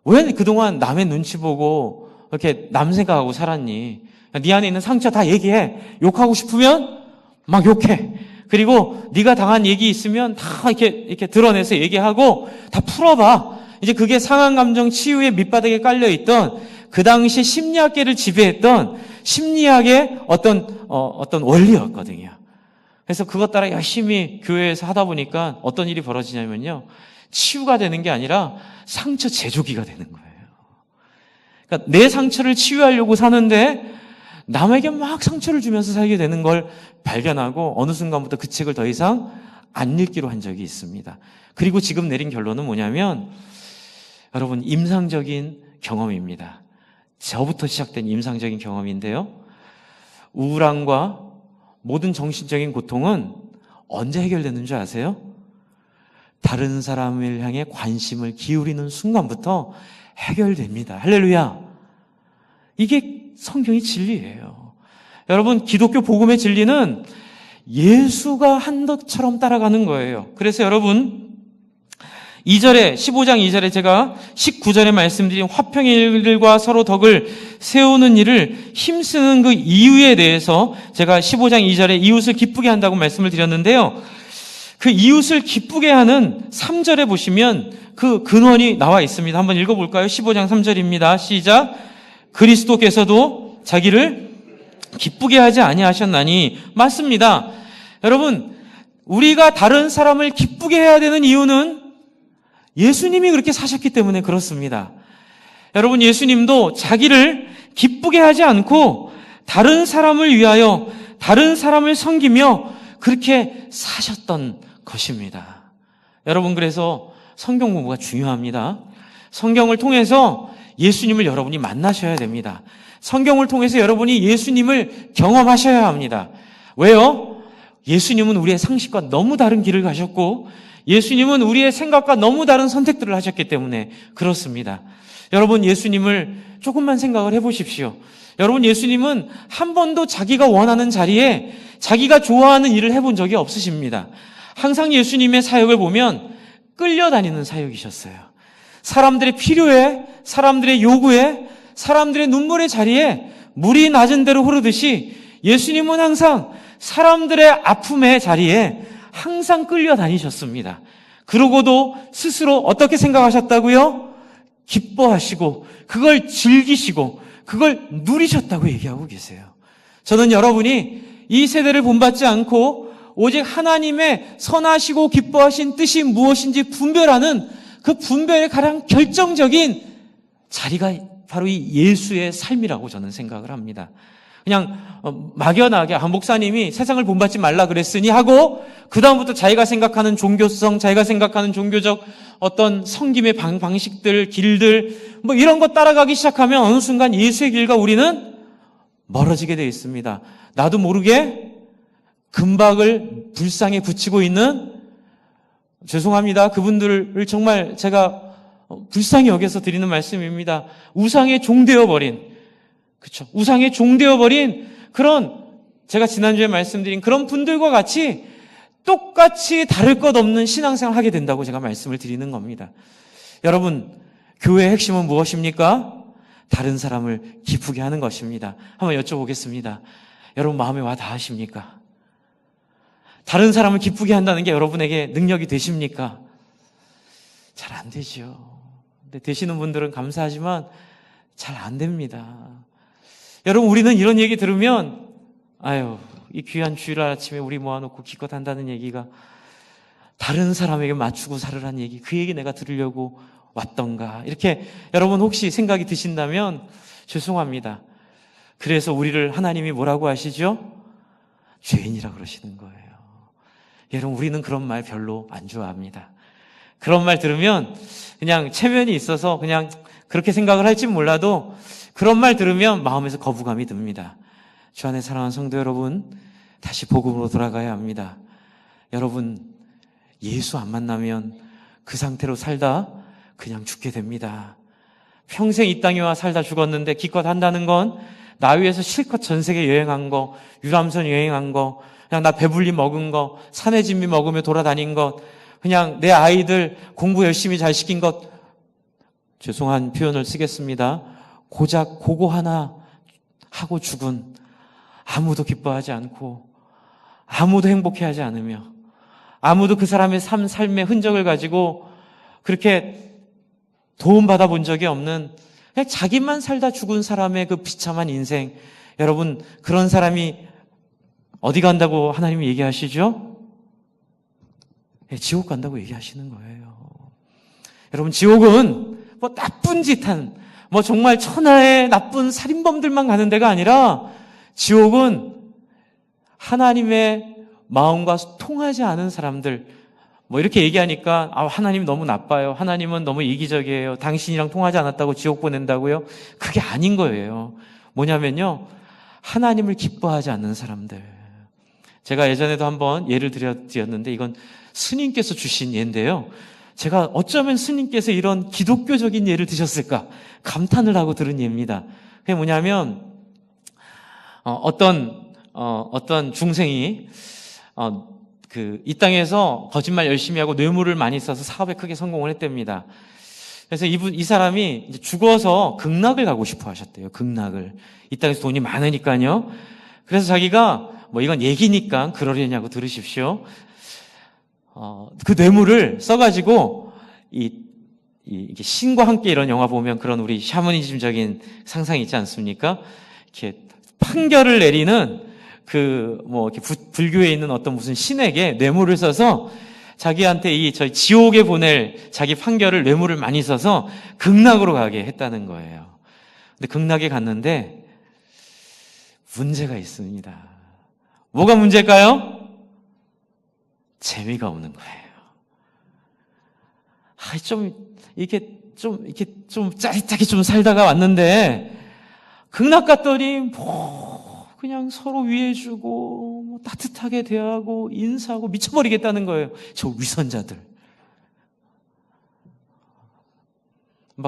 Speaker 1: 왜 그동안 남의 눈치 보고 이렇게 남 생각하고 살았니? 네 안에 있는 상처 다 얘기해. 욕하고 싶으면 막 욕해. 그리고 네가 당한 얘기 있으면 다 이렇게 드러내서 얘기하고 다 풀어봐. 이제 그게 상한 감정 치유의 밑바닥에 깔려있던, 그 당시 심리학계를 지배했던 심리학의 어떤 원리였거든요. 그래서 그것 따라 열심히 교회에서 하다 보니까 어떤 일이 벌어지냐면요, 치유가 되는 게 아니라 상처 제조기가 되는 거예요. 그러니까 내 상처를 치유하려고 사는데 남에게 막 상처를 주면서 살게 되는 걸 발견하고 어느 순간부터 그 책을 더 이상 안 읽기로 한 적이 있습니다. 그리고 지금 내린 결론은 뭐냐면, 여러분, 임상적인 경험입니다. 저부터 시작된 임상적인 경험인데요. 우울함과 모든 정신적인 고통은 언제 해결되는 줄 아세요? 다른 사람을 향해 관심을 기울이는 순간부터 해결됩니다. 할렐루야. 이게 성경의 진리예요. 여러분, 기독교 복음의 진리는 예수가 한 것처럼 따라가는 거예요. 그래서 여러분, 2절에, 15장 2절에 제가 19절에 말씀드린 화평의 일들과 서로 덕을 세우는 일을 힘쓰는 그 이유에 대해서 제가 15장 2절에 이웃을 기쁘게 한다고 말씀을 드렸는데요. 그 이웃을 기쁘게 하는 3절에 보시면 그 근원이 나와 있습니다. 한번 읽어볼까요? 15장 3절입니다. 시작. 그리스도께서도 자기를 기쁘게 하지 아니하셨나니. 맞습니다. 여러분, 우리가 다른 사람을 기쁘게 해야 되는 이유는 예수님이 그렇게 사셨기 때문에 그렇습니다. 여러분, 예수님도 자기를 기쁘게 하지 않고 다른 사람을 위하여 다른 사람을 섬기며 그렇게 사셨던 것입니다. 여러분, 그래서 성경 공부가 중요합니다. 성경을 통해서 예수님을 여러분이 만나셔야 됩니다. 성경을 통해서 여러분이 예수님을 경험하셔야 합니다. 왜요? 예수님은 우리의 상식과 너무 다른 길을 가셨고 예수님은 우리의 생각과 너무 다른 선택들을 하셨기 때문에 그렇습니다. 여러분, 예수님을 조금만 생각을 해보십시오. 여러분, 예수님은 한 번도 자기가 원하는 자리에 자기가 좋아하는 일을 해본 적이 없으십니다. 항상 예수님의 사역을 보면 끌려다니는 사역이셨어요. 사람들의 필요에, 사람들의 요구에, 사람들의 눈물의 자리에 물이 낮은 대로 흐르듯이 예수님은 항상 사람들의 아픔의 자리에 항상 끌려다니셨습니다. 그러고도 스스로 어떻게 생각하셨다고요? 기뻐하시고 그걸 즐기시고 그걸 누리셨다고 얘기하고 계세요. 저는 여러분이 이 세대를 본받지 않고 오직 하나님의 선하시고 기뻐하신 뜻이 무엇인지 분별하는 그 분별의 가장 결정적인 자리가 바로 이 예수의 삶이라고 저는 생각을 합니다. 그냥 막연하게 목사님이 세상을 본받지 말라 그랬으니 하고 그 다음부터 자기가 생각하는 종교성, 자기가 생각하는 종교적 어떤 섬김의 방식들, 길들 뭐 이런 거 따라가기 시작하면 어느 순간 예수의 길과 우리는 멀어지게 되어 있습니다. 나도 모르게 금박을 불상에 붙이고 있는, 죄송합니다, 그분들을 정말 제가 불쌍히 여겨서 드리는 말씀입니다. 우상에 종되어버린, 그렇죠? 우상에 종되어버린 그런, 제가 지난주에 말씀드린 그런 분들과 같이 똑같이 다를 것 없는 신앙생활을 하게 된다고 제가 말씀을 드리는 겁니다. 여러분, 교회의 핵심은 무엇입니까? 다른 사람을 기쁘게 하는 것입니다. 한번 여쭤보겠습니다. 여러분 마음에 와 닿으십니까? 다른 사람을 기쁘게 한다는 게 여러분에게 능력이 되십니까? 잘 안 되죠. 근데 되시는 분들은 감사하지만 잘 안 됩니다. 여러분, 우리는 이런 얘기 들으면 아유, 이 귀한 주일 아침에 우리 모아놓고 기껏 한다는 얘기가 다른 사람에게 맞추고 살으란 얘기, 그 얘기 내가 들으려고 왔던가, 이렇게 여러분 혹시 생각이 드신다면 죄송합니다. 그래서 우리를 하나님이 뭐라고 하시죠? 죄인이라 그러시는 거예요. 여러분, 우리는 그런 말 별로 안 좋아합니다. 그런 말 들으면 그냥 체면이 있어서 그냥 그렇게 생각을 할지 몰라도 그런 말 들으면 마음에서 거부감이 듭니다. 주 안에 사랑하는 성도 여러분, 다시 복음으로 돌아가야 합니다. 여러분, 예수 안 만나면 그 상태로 살다 그냥 죽게 됩니다. 평생 이 땅에 와 살다 죽었는데 기껏 한다는 건 나 위해서 실컷 전 세계 여행한 거, 유람선 여행한 거, 그냥 나 배불리 먹은 거, 산의 진미 먹으며 돌아다닌 것, 그냥 내 아이들 공부 열심히 잘 시킨 것, 죄송한 표현을 쓰겠습니다. 고작 그거 하나 하고 죽은, 아무도 기뻐하지 않고 아무도 행복해하지 않으며 아무도 그 사람의 삶의 흔적을 가지고 그렇게 도움받아 본 적이 없는, 그냥 자기만 살다 죽은 사람의 그 비참한 인생, 여러분, 그런 사람이 어디 간다고 하나님이 얘기하시죠? 지옥 간다고 얘기하시는 거예요. 여러분, 지옥은 뭐 나쁜 짓 한, 뭐 정말 천하의 나쁜 살인범들만 가는 데가 아니라 지옥은 하나님의 마음과 통하지 않은 사람들, 뭐 이렇게 얘기하니까 하나님 너무 나빠요, 하나님은 너무 이기적이에요, 당신이랑 통하지 않았다고 지옥 보낸다고요? 그게 아닌 거예요. 뭐냐면요, 하나님을 기뻐하지 않는 사람들. 제가 예전에도 한번 예를 드렸는데 이건 스님께서 주신 예인데요, 제가 어쩌면 스님께서 이런 기독교적인 예를 드셨을까 감탄을 하고 들은 예입니다. 그게 뭐냐면 어떤 중생이 이 땅에서 거짓말 열심히 하고 뇌물을 많이 써서 사업에 크게 성공을 했답니다. 그래서 이 사람이 이제 죽어서 극락을 가고 싶어 하셨대요. 극락을. 이 땅에서 돈이 많으니까요. 그래서 자기가, 뭐 이건 얘기니까 그러려냐고 들으십시오. 그 뇌물을 써가지고 이게 신과 함께 이런 영화 보면 그런 우리 샤머니즘적인 상상이 있지 않습니까? 이렇게 판결을 내리는 이렇게 불교에 있는 어떤 무슨 신에게 뇌물을 써서 자기한테 저희 지옥에 보낼 자기 판결을 뇌물을 많이 써서 극락으로 가게 했다는 거예요. 근데 극락에 갔는데 문제가 있습니다. 뭐가 문제일까요? 재미가 없는 거예요. 좀 짜릿하게 좀 살다가 왔는데, 극락 갔더니, 그냥 서로 위해주고, 따뜻하게 대하고, 인사하고, 미쳐버리겠다는 거예요. 저 위선자들.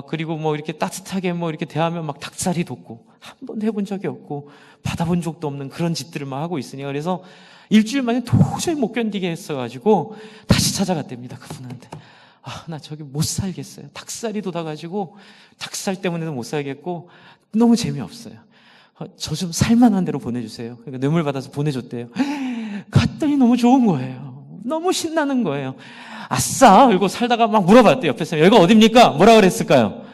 Speaker 1: 그리고 이렇게 따뜻하게 이렇게 대하면 닭살이 돋고, 한 번도 해본 적이 없고, 받아본 적도 없는 그런 짓들을 하고 있으니까, 그래서 일주일 만에 도저히 못 견디게 했어가지고, 다시 찾아갔답니다, 그분한테. 나 저기 못 살겠어요. 닭살이 돋아가지고, 닭살 때문에도 못 살겠고, 너무 재미없어요. 저 좀 살만한 데로 보내주세요. 그러니까 뇌물 받아서 보내줬대요. 갔더니 너무 좋은 거예요. 너무 신나는 거예요. 아싸! 그리고 살다가 막 물어봤대요. 옆에서. 여기가 어딥니까? 뭐라 그랬을까요?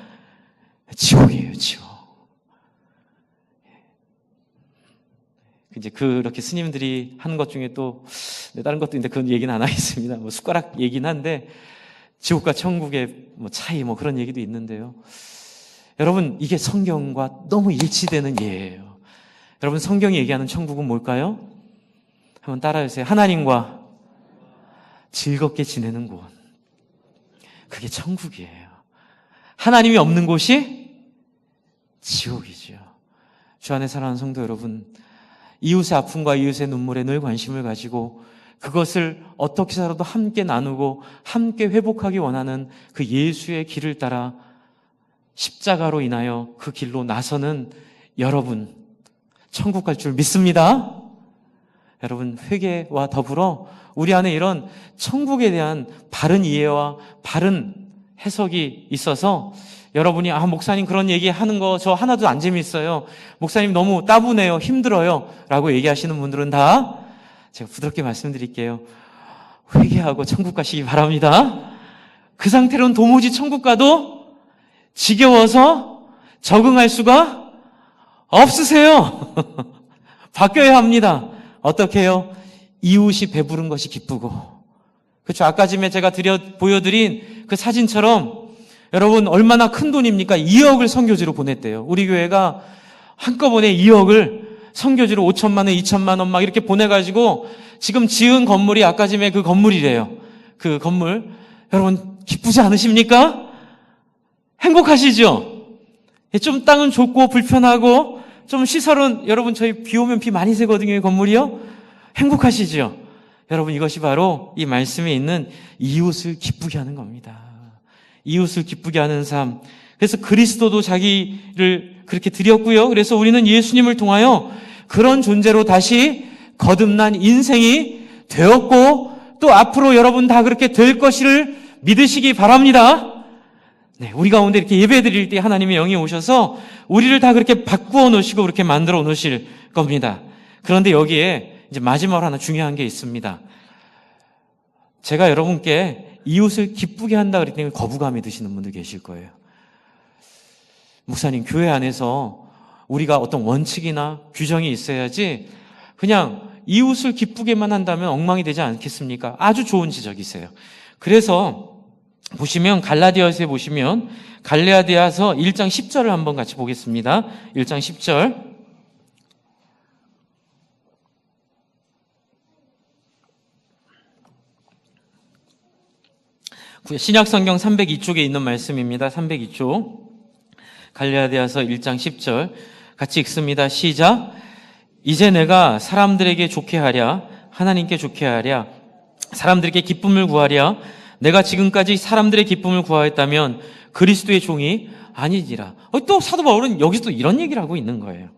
Speaker 1: 지옥이에요, 지옥. 이제 그렇게 스님들이 하는 것 중에 또, 다른 것도 있는데 그건 얘기는 안 하겠습니다. 숟가락 얘기는 한데, 지옥과 천국의 차이 그런 얘기도 있는데요. 여러분, 이게 성경과 너무 일치되는 예예요. 여러분, 성경이 얘기하는 천국은 뭘까요? 한번 따라해주세요. 하나님과 즐겁게 지내는 곳. 그게 천국이에요. 하나님이 없는 곳이 지옥이죠. 주 안에 사랑하는 성도 여러분, 이웃의 아픔과 이웃의 눈물에 늘 관심을 가지고 그것을 어떻게 살아도 함께 나누고 함께 회복하기 원하는 그 예수의 길을 따라 십자가로 인하여 그 길로 나서는 여러분, 천국 갈 줄 믿습니다. 여러분, 회개와 더불어 우리 안에 이런 천국에 대한 바른 이해와 바른 해석이 있어서 여러분이 목사님 그런 얘기 하는 거 저 하나도 안 재밌어요. 목사님 너무 따분해요. 힘들어요. 라고 얘기하시는 분들은 다 제가 부드럽게 말씀드릴게요. 회개하고 천국 가시기 바랍니다. 그 상태로는 도무지 천국 가도 지겨워서 적응할 수가 없으세요. 바뀌어야 합니다. 어떻게 해요? 이웃이 배부른 것이 기쁘고. 그렇죠. 아까 전에 제가 보여드린 그 사진처럼 여러분 얼마나 큰 돈입니까? 2억을 선교지로 보냈대요. 우리 교회가 한꺼번에 2억을 선교지로 5천만 원, 2천만 원 이렇게 보내가지고 지금 지은 건물이 아까 전에 그 건물이래요. 그 건물. 여러분 기쁘지 않으십니까? 행복하시죠? 좀 땅은 좁고 불편하고 좀 시설은 여러분 저희 비 오면 비 많이 새거든요. 이 건물이요. 행복하시죠? 여러분 이것이 바로 이 말씀에 있는 이웃을 기쁘게 하는 겁니다. 이웃을 기쁘게 하는 삶. 그래서 그리스도도 자기를 그렇게 드렸고요. 그래서 우리는 예수님을 통하여 그런 존재로 다시 거듭난 인생이 되었고 또 앞으로 여러분 다 그렇게 될 것을 믿으시기 바랍니다. 네, 우리 가운데 이렇게 예배 드릴 때 하나님의 영이 오셔서 우리를 다 그렇게 바꾸어 놓으시고 그렇게 만들어 놓으실 겁니다. 그런데 여기에 이제 마지막으로 하나 중요한 게 있습니다. 제가 여러분께 이웃을 기쁘게 한다 그랬더니 거부감이 드시는 분들 계실 거예요. 목사님, 교회 안에서 우리가 어떤 원칙이나 규정이 있어야지 그냥 이웃을 기쁘게만 한다면 엉망이 되지 않겠습니까? 아주 좋은 지적이세요. 그래서 보시면 갈라디아서에 보시면 갈라디아서 1장 10절을 한번 같이 보겠습니다. 1장 10절. 신약성경 302쪽에 있는 말씀입니다. 302쪽. 갈라디아서 1장 10절. 같이 읽습니다. 시작. 이제 내가 사람들에게 좋게 하랴, 하나님께 좋게 하랴, 사람들에게 기쁨을 구하랴, 내가 지금까지 사람들의 기쁨을 구하였다면 그리스도의 종이 아니니라. 또 사도 바울은 여기서 또 이런 얘기를 하고 있는 거예요.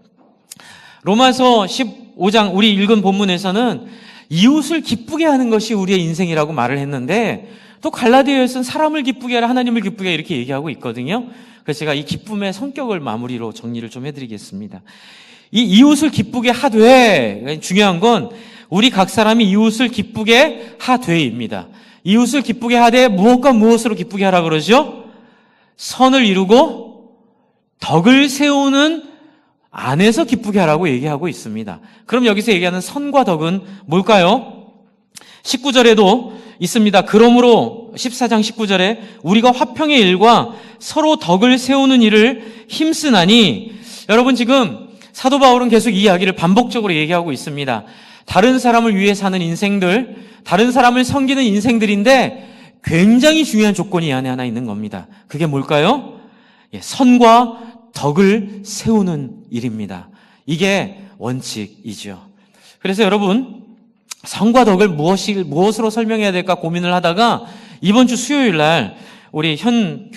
Speaker 1: 로마서 15장 우리 읽은 본문에서는 이웃을 기쁘게 하는 것이 우리의 인생이라고 말을 했는데 또 갈라디아서는 사람을 기쁘게 하라, 하나님을 기쁘게 하라 이렇게 얘기하고 있거든요. 그래서 제가 이 기쁨의 성격을 마무리로 정리를 좀 해드리겠습니다. 이 이웃을 기쁘게 하되, 중요한 건 우리 각 사람이 이웃을 기쁘게 하되입니다. 이웃을 기쁘게 하되 무엇과 무엇으로 기쁘게 하라 그러죠? 선을 이루고 덕을 세우는 안에서 기쁘게 하라고 얘기하고 있습니다. 그럼 여기서 얘기하는 선과 덕은 뭘까요? 19절에도 있습니다. 그러므로 14장 19절에 우리가 화평의 일과 서로 덕을 세우는 일을 힘쓰나니, 여러분 지금 사도 바울은 계속 이 이야기를 반복적으로 얘기하고 있습니다. 다른 사람을 위해 사는 인생들, 다른 사람을 섬기는 인생들인데 굉장히 중요한 조건이 이 안에 하나 있는 겁니다. 그게 뭘까요? 선과 덕을 세우는 일입니다. 이게 원칙이죠. 그래서 여러분, 선과 덕을 무엇으로 설명해야 될까 고민을 하다가 이번 주 수요일 날 우리 현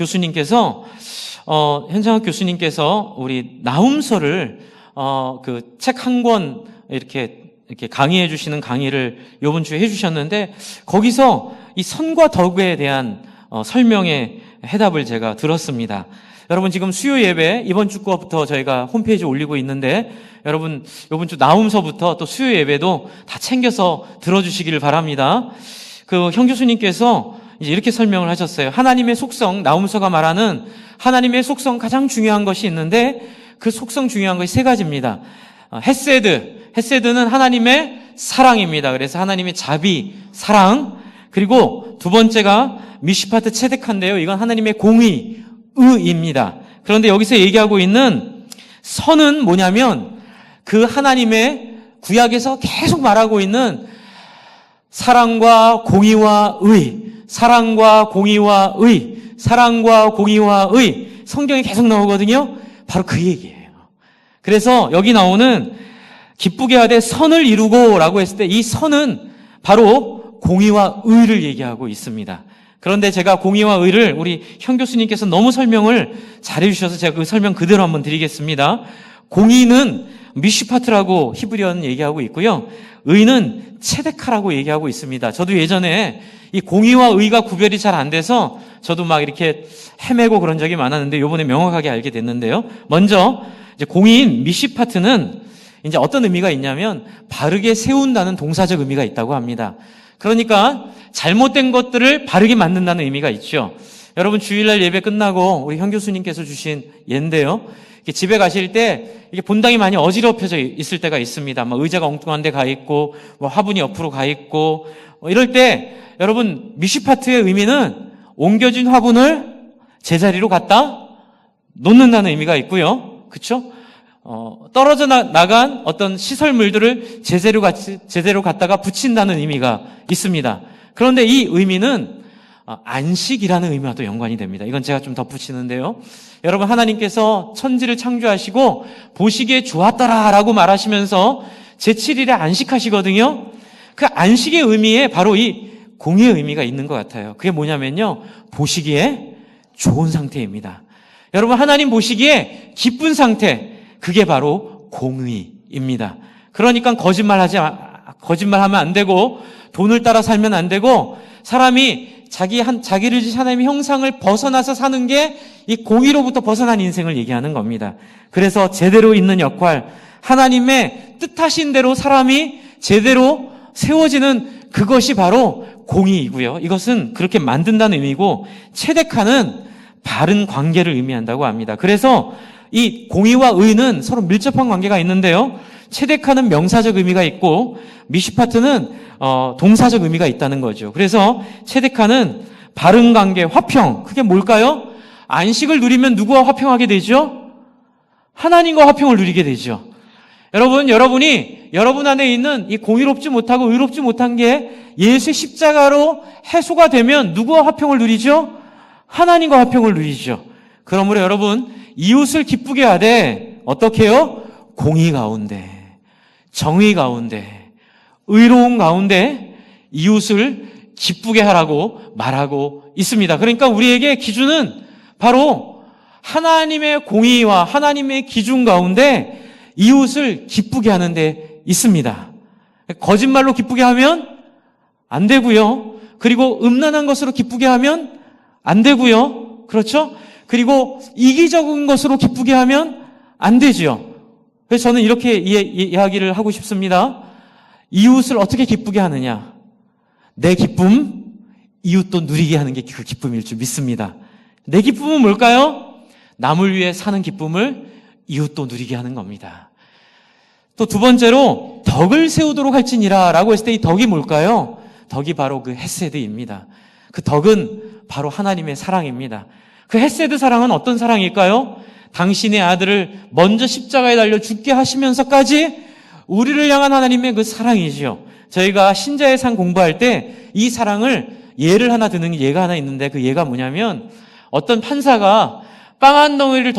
Speaker 1: 현창학 교수님께서 우리 나훔서를 그 책 한 권 이렇게 강의해 주시는 강의를 이번 주에 해주셨는데, 거기서 이 선과 덕에 대한 설명의 해답을 제가 들었습니다. 여러분, 지금 수요 예배 이번 주 거부터 저희가 홈페이지에 올리고 있는데, 여러분 이번 주 나훔서부터 또 수요 예배도 다 챙겨서 들어주시기를 바랍니다. 그 현 교수님께서 이제 이렇게 설명을 하셨어요. 하나님의 속성, 나훔서가 말하는 하나님의 속성, 가장 중요한 것이 있는데 그 속성 중요한 것이 세 가지입니다. 헤세드는 하나님의 사랑입니다. 그래서 하나님의 자비, 사랑. 그리고 두 번째가 미시파트 체데카인데요. 이건 하나님의 공의, 의입니다. 그런데 여기서 얘기하고 있는 선은 뭐냐면 그 하나님의 구약에서 계속 말하고 있는 사랑과 공의와 의, 사랑과 공의와 의, 사랑과 공의와 의, 성경에 계속 나오거든요. 바로 그 얘기예요. 그래서 여기 나오는 기쁘게 하되 선을 이루고 라고 했을 때 이 선은 바로 공의와 의를 얘기하고 있습니다. 그런데 제가 공의와 의를 우리 현 교수님께서 너무 설명을 잘해 주셔서 제가 그 설명 그대로 한번 드리겠습니다. 공의는 미슈파트라고 히브리어는 얘기하고 있고요. 의는 체데카라고 얘기하고 있습니다. 저도 예전에 이 공의와 의가 구별이 잘 안 돼서 저도 막 이렇게 헤매고 그런 적이 많았는데 이번에 명확하게 알게 됐는데요. 먼저 이제 공의인 미시파트는 이제 어떤 의미가 있냐면 바르게 세운다는 동사적 의미가 있다고 합니다. 그러니까 잘못된 것들을 바르게 만든다는 의미가 있죠. 여러분, 주일날 예배 끝나고 우리 현 교수님께서 주신 예인데요. 집에 가실 때 이게 본당이 많이 어지럽혀져 있을 때가 있습니다. 막 의자가 엉뚱한 데 가 있고, 뭐 화분이 옆으로 가 있고, 이럴 때 여러분, 미시파트의 의미는 옮겨진 화분을 제자리로 갖다 놓는다는 의미가 있고요. 그렇죠? 떨어져 나간 어떤 시설물들을 제대로 갖다가 붙인다는 의미가 있습니다. 그런데 이 의미는 안식이라는 의미와 또 연관이 됩니다. 이건 제가 좀 덧붙이는데요. 여러분, 하나님께서 천지를 창조하시고 보시기에 좋았더라라고 말하시면서 제7일에 안식하시거든요. 그 안식의 의미에 바로 이 공의의 의미가 있는 것 같아요. 그게 뭐냐면요, 보시기에 좋은 상태입니다. 여러분, 하나님 보시기에 기쁜 상태, 그게 바로 공의입니다. 그러니까 거짓말하면 안 되고, 돈을 따라 살면 안 되고, 사람이 자기를 지신 하나님의 형상을 벗어나서 사는 게 이 공의로부터 벗어난 인생을 얘기하는 겁니다. 그래서 제대로 있는 역할, 하나님의 뜻하신 대로 사람이 제대로 세워지는 그것이 바로 공의이고요. 이것은 그렇게 만든다는 의미고, 체데카는 바른 관계를 의미한다고 합니다. 그래서 이 공의와 의는 서로 밀접한 관계가 있는데요. 체데카는 명사적 의미가 있고 미시파트는 동사적 의미가 있다는 거죠. 그래서 체데카는 바른 관계, 화평. 그게 뭘까요? 안식을 누리면 누구와 화평하게 되죠? 하나님과 화평을 누리게 되죠. 여러분이 여러분 안에 있는 이 공의롭지 못하고 의롭지 못한 게 예수의 십자가로 해소가 되면 누구와 화평을 누리죠? 하나님과 화평을 누리죠. 그러므로 여러분, 이웃을 기쁘게 하되 어떻게 해요? 공의 가운데, 정의 가운데, 의로운 가운데 이웃을 기쁘게 하라고 말하고 있습니다. 그러니까 우리에게 기준은 바로 하나님의 공의와 하나님의 기준 가운데 이웃을 기쁘게 하는 데 있습니다. 거짓말로 기쁘게 하면 안 되고요. 그리고 음란한 것으로 기쁘게 하면 안 되고요. 그렇죠? 그리고 이기적인 것으로 기쁘게 하면 안 되죠. 그래서 저는 이렇게 이야기를 하고 싶습니다. 이웃을 어떻게 기쁘게 하느냐? 내 기쁨, 이웃도 누리게 하는 게 그 기쁨일 줄 믿습니다. 내 기쁨은 뭘까요? 남을 위해 사는 기쁨을 이웃도 누리게 하는 겁니다. 또 두 번째로 덕을 세우도록 할지니라 라고 했을 때 이 덕이 뭘까요? 덕이 바로 그 헤세드입니다. 그 덕은 바로 하나님의 사랑입니다. 그 헤세드 사랑은 어떤 사랑일까요? 당신의 아들을 먼저 십자가에 달려 죽게 하시면서까지 우리를 향한 하나님의 그 사랑이지요. 저희가 신자의 상 공부할 때 이 사랑을 예를 하나 드는 예가 하나 있는데, 그 예가 뭐냐면, 어떤 판사가 빵 한 덩어리를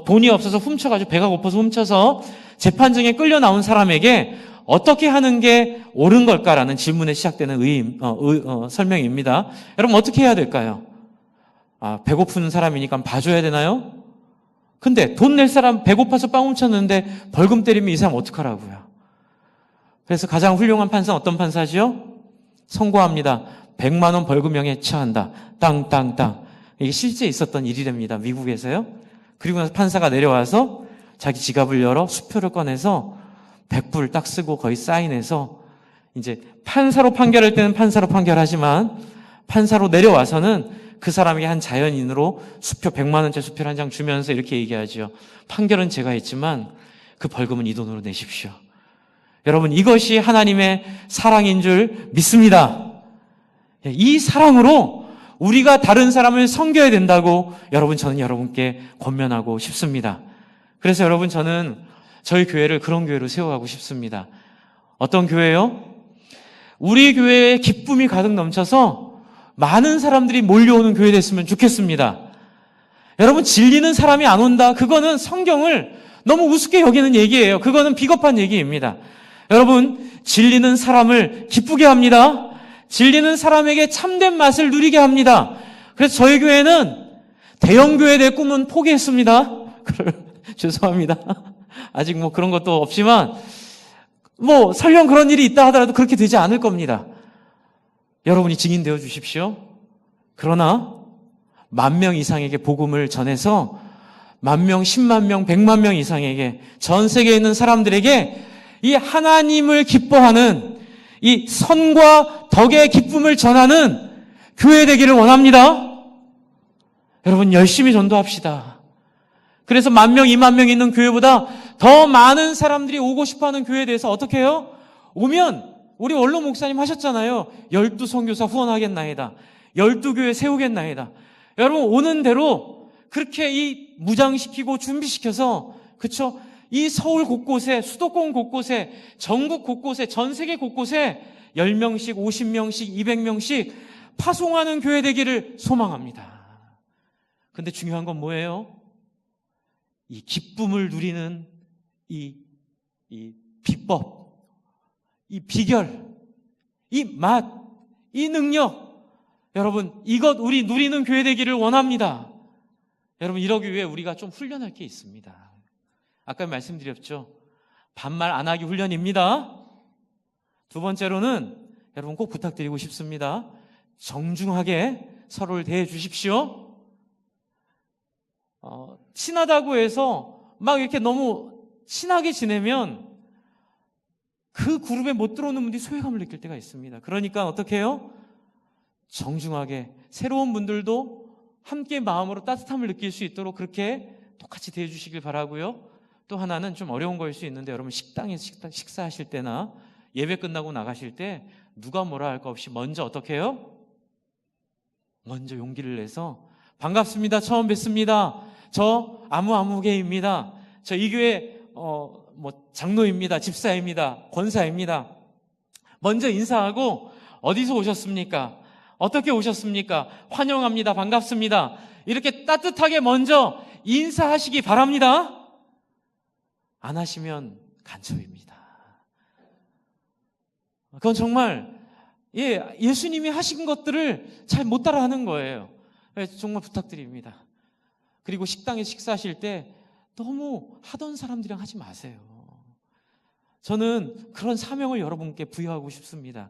Speaker 1: 돈이 없어서 훔쳐가지고, 배가 고파서 훔쳐서 재판정에 끌려 나온 사람에게 어떻게 하는 게 옳은 걸까라는 질문에 시작되는 설명입니다. 여러분, 어떻게 해야 될까요? 배고픈 사람이니까 봐줘야 되나요? 근데 돈 낼 사람, 배고파서 빵 훔쳤는데 벌금 때리면 이 사람 어떡하라고요? 그래서 가장 훌륭한 판사는 어떤 판사지요? 선고합니다. 100만 원 벌금형에 처한다. 땅땅땅. 이게 실제 있었던 일이랍니다. 미국에서요. 그리고 나서 판사가 내려와서 자기 지갑을 열어 수표를 꺼내서 100불 딱 쓰고 거의 사인해서, 이제 판사로 판결할 때는 판사로 판결하지만 판사로 내려와서는 그 사람에게 한 자연인으로 수표 100만 원짜리 수표를 한 장 주면서 이렇게 얘기하죠. 판결은 제가 했지만 그 벌금은 이 돈으로 내십시오. 여러분, 이것이 하나님의 사랑인 줄 믿습니다. 이 사랑으로 우리가 다른 사람을 섬겨야 된다고 저는 여러분께 권면하고 싶습니다. 그래서 여러분, 저는 저희 교회를 그런 교회로 세워가고 싶습니다. 어떤 교회요? 우리 교회에 기쁨이 가득 넘쳐서 많은 사람들이 몰려오는 교회 됐으면 좋겠습니다. 여러분, 질리는 사람이 안 온다. 그거는 성경을 너무 우습게 여기는 얘기예요. 그거는 비겁한 얘기입니다. 여러분, 진리는 사람을 기쁘게 합니다. 진리는 사람에게 참된 맛을 누리게 합니다. 그래서 저희 교회는 대형교회 될 꿈은 포기했습니다. 죄송합니다. 아직 그런 것도 없지만, 설령 그런 일이 있다 하더라도 그렇게 되지 않을 겁니다. 여러분이 증인 되어 주십시오. 그러나 10,000명 이상에게 복음을 전해서 10,000명, 10만 명, 100만 명 이상에게, 전 세계에 있는 사람들에게 이 하나님을 기뻐하는 이 선과 덕의 기쁨을 전하는 교회 되기를 원합니다. 여러분, 열심히 전도합시다. 그래서 10,000명, 20,000명 있는 교회보다 더 많은 사람들이 오고 싶어하는 교회에 대해서 어떻게 해요? 오면 우리 원로 목사님 하셨잖아요. 12 선교사 후원하겠나이다. 12교회 세우겠나이다. 여러분, 오는 대로 그렇게 이 무장시키고 준비시켜서, 그쵸? 이 서울 곳곳에, 수도권 곳곳에, 전국 곳곳에, 전 세계 곳곳에 10명씩, 50명씩, 200명씩 파송하는 교회 되기를 소망합니다. 근데 중요한 건 뭐예요? 이 기쁨을 누리는 이 비법, 이 비결, 이 맛, 이 능력, 여러분, 이것 우리 누리는 교회 되기를 원합니다. 여러분, 이러기 위해 우리가 좀 훈련할 게 있습니다. 아까 말씀드렸죠. 반말 안 하기 훈련입니다. 두 번째로는 여러분 꼭 부탁드리고 싶습니다. 정중하게 서로를 대해 주십시오. 친하다고 해서 막 이렇게 너무 친하게 지내면 그 그룹에 못 들어오는 분들이 소외감을 느낄 때가 있습니다. 그러니까 어떻게 해요? 정중하게 새로운 분들도 함께 마음으로 따뜻함을 느낄 수 있도록 그렇게 똑같이 대해 주시길 바라고요. 또 하나는 좀 어려운 거일 수 있는데, 여러분 식당에서 식사하실 때나 예배 끝나고 나가실 때 누가 뭐라 할 거 없이 먼저 어떻게 해요? 먼저 용기를 내서 반갑습니다. 처음 뵙습니다. 저 아무개입니다. 저 이 교회 장로입니다. 집사입니다. 권사입니다. 먼저 인사하고 어디서 오셨습니까? 어떻게 오셨습니까? 환영합니다. 반갑습니다. 이렇게 따뜻하게 먼저 인사하시기 바랍니다. 안 하시면 간첩입니다. 그건 정말 예수님이 하신 것들을 잘 못 따라하는 거예요. 정말 부탁드립니다. 그리고 식당에 식사하실 때 너무 하던 사람들이랑 하지 마세요. 저는 그런 사명을 여러분께 부여하고 싶습니다.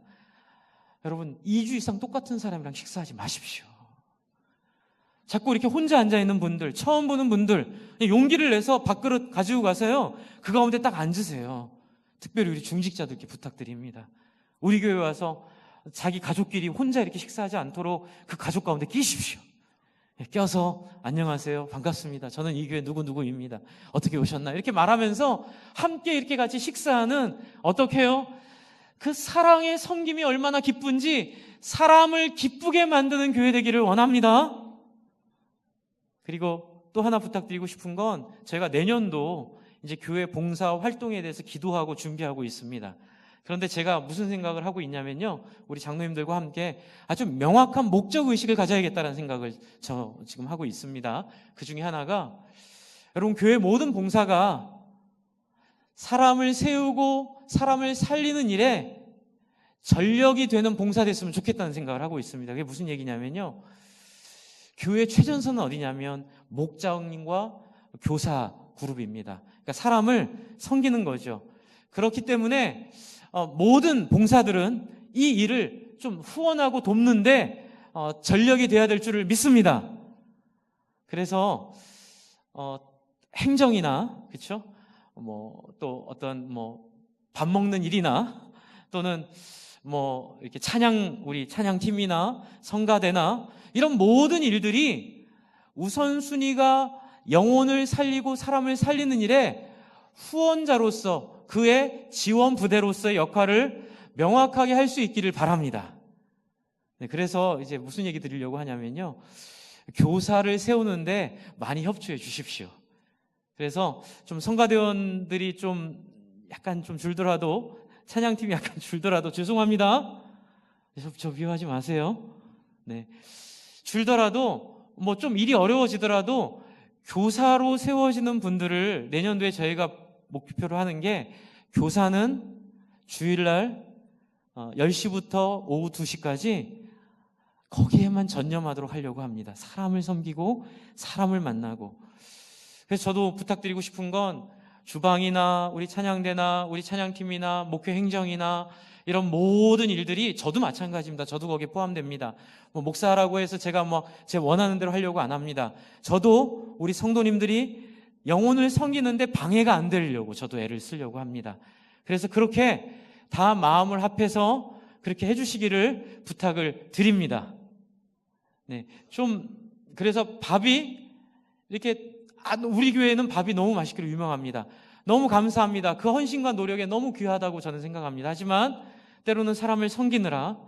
Speaker 1: 여러분, 2주 이상 똑같은 사람이랑 식사하지 마십시오. 자꾸 이렇게 혼자 앉아있는 분들, 처음 보는 분들, 용기를 내서 밥그릇 가지고 가서요, 그 가운데 딱 앉으세요. 특별히 우리 중직자들께 부탁드립니다. 우리 교회 와서 자기 가족끼리 혼자 이렇게 식사하지 않도록 그 가족 가운데 끼십시오. 껴서 안녕하세요, 반갑습니다, 저는 이 교회 누구누구입니다, 어떻게 오셨나요? 이렇게 말하면서 함께 이렇게 같이 식사하는, 어떻게 해요? 그 사랑의 섬김이 얼마나 기쁜지 사람을 기쁘게 만드는 교회 되기를 원합니다. 그리고 또 하나 부탁드리고 싶은 건 저희가 내년도 이제 교회 봉사 활동에 대해서 기도하고 준비하고 있습니다. 그런데 제가 무슨 생각을 하고 있냐면요, 우리 장로님들과 함께 아주 명확한 목적 의식을 가져야겠다는 생각을 저 지금 하고 있습니다. 그 중에 하나가, 여러분, 교회 모든 봉사가 사람을 세우고 사람을 살리는 일에 전력이 되는 봉사 됐으면 좋겠다는 생각을 하고 있습니다. 그게 무슨 얘기냐면요, 교회 최전선은 어디냐면 목장님과 교사 그룹입니다. 그러니까 사람을 섬기는 거죠. 그렇기 때문에 모든 봉사들은 이 일을 좀 후원하고 돕는데 전력이 돼야 될 줄을 믿습니다. 그래서 행정이나, 그렇죠? 또 어떤 밥 먹는 일이나, 또는 이렇게 우리 찬양팀이나 성가대나 이런 모든 일들이 우선순위가 영혼을 살리고 사람을 살리는 일에 후원자로서, 그의 지원 부대로서의 역할을 명확하게 할 수 있기를 바랍니다. 네, 그래서 이제 무슨 얘기 드리려고 하냐면요, 교사를 세우는데 많이 협조해 주십시오. 그래서 좀 성가대원들이 좀 약간 좀 줄더라도, 찬양팀이 약간 줄더라도 죄송합니다. 저 미워하지 마세요. 네, 줄더라도 좀 일이 어려워지더라도 교사로 세워지는 분들을 내년도에 저희가 목표로 하는 게, 교사는 주일날 10시부터 오후 2시까지 거기에만 전념하도록 하려고 합니다. 사람을 섬기고 사람을 만나고. 그래서 저도 부탁드리고 싶은 건, 주방이나 우리 찬양대나 우리 찬양팀이나 목회 행정이나 이런 모든 일들이, 저도 마찬가지입니다. 저도 거기에 포함됩니다. 목사라고 해서 제가 제 원하는 대로 하려고 안 합니다. 저도 우리 성도님들이 영혼을 섬기는데 방해가 안 되려고 저도 애를 쓰려고 합니다. 그래서 그렇게 다 마음을 합해서 그렇게 해주시기를 부탁을 드립니다. 네, 그래서 밥이 이렇게, 우리 교회는 밥이 너무 맛있기로 유명합니다. 너무 감사합니다. 그 헌신과 노력에 너무 귀하다고 저는 생각합니다. 하지만 때로는 사람을 섬기느라,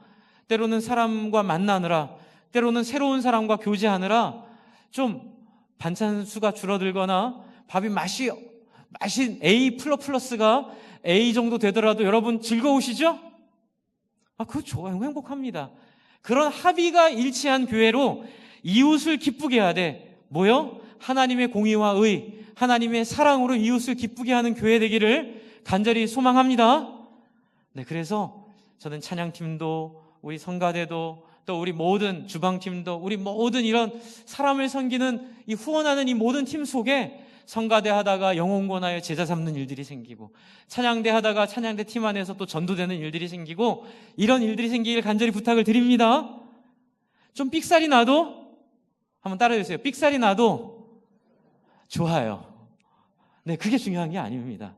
Speaker 1: 때로는 사람과 만나느라, 때로는 새로운 사람과 교제하느라 좀 반찬 수가 줄어들거나 밥이 맛이 A 플러스가 A 정도 되더라도 여러분 즐거우시죠? 그거 좋아요. 행복합니다. 그런 합의가 일치한 교회로 이웃을 기쁘게 해야 돼. 뭐요? 하나님의 공의와 의, 하나님의 사랑으로 이웃을 기쁘게 하는 교회 되기를 간절히 소망합니다. 네, 그래서 저는 찬양팀도, 우리 성가대도, 또 우리 모든 주방팀도, 우리 모든 이런 사람을 섬기는 이 후원하는 이 모든 팀 속에 성가대 하다가 영혼권하여 제자 삼는 일들이 생기고, 찬양대 하다가 찬양대 팀 안에서 또 전도되는 일들이 생기고, 이런 일들이 생기길 간절히 부탁을 드립니다. 좀 삑살이 나도, 한번 따라해주세요. 삑살이 나도 좋아요. 네, 그게 중요한 게 아닙니다.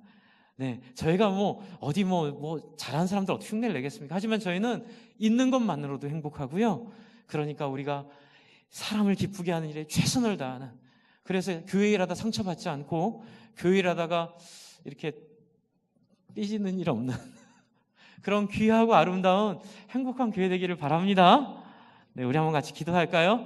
Speaker 1: 네, 저희가 어디 잘하는 사람들 어떻게 흉내를 내겠습니까? 하지만 저희는 있는 것만으로도 행복하고요. 그러니까 우리가 사람을 기쁘게 하는 일에 최선을 다하는, 그래서 교회 일하다 상처받지 않고 교회 일하다가 이렇게 삐지는 일 없는 그런 귀하고 아름다운 행복한 교회 되기를 바랍니다. 네, 우리 한번 같이 기도할까요?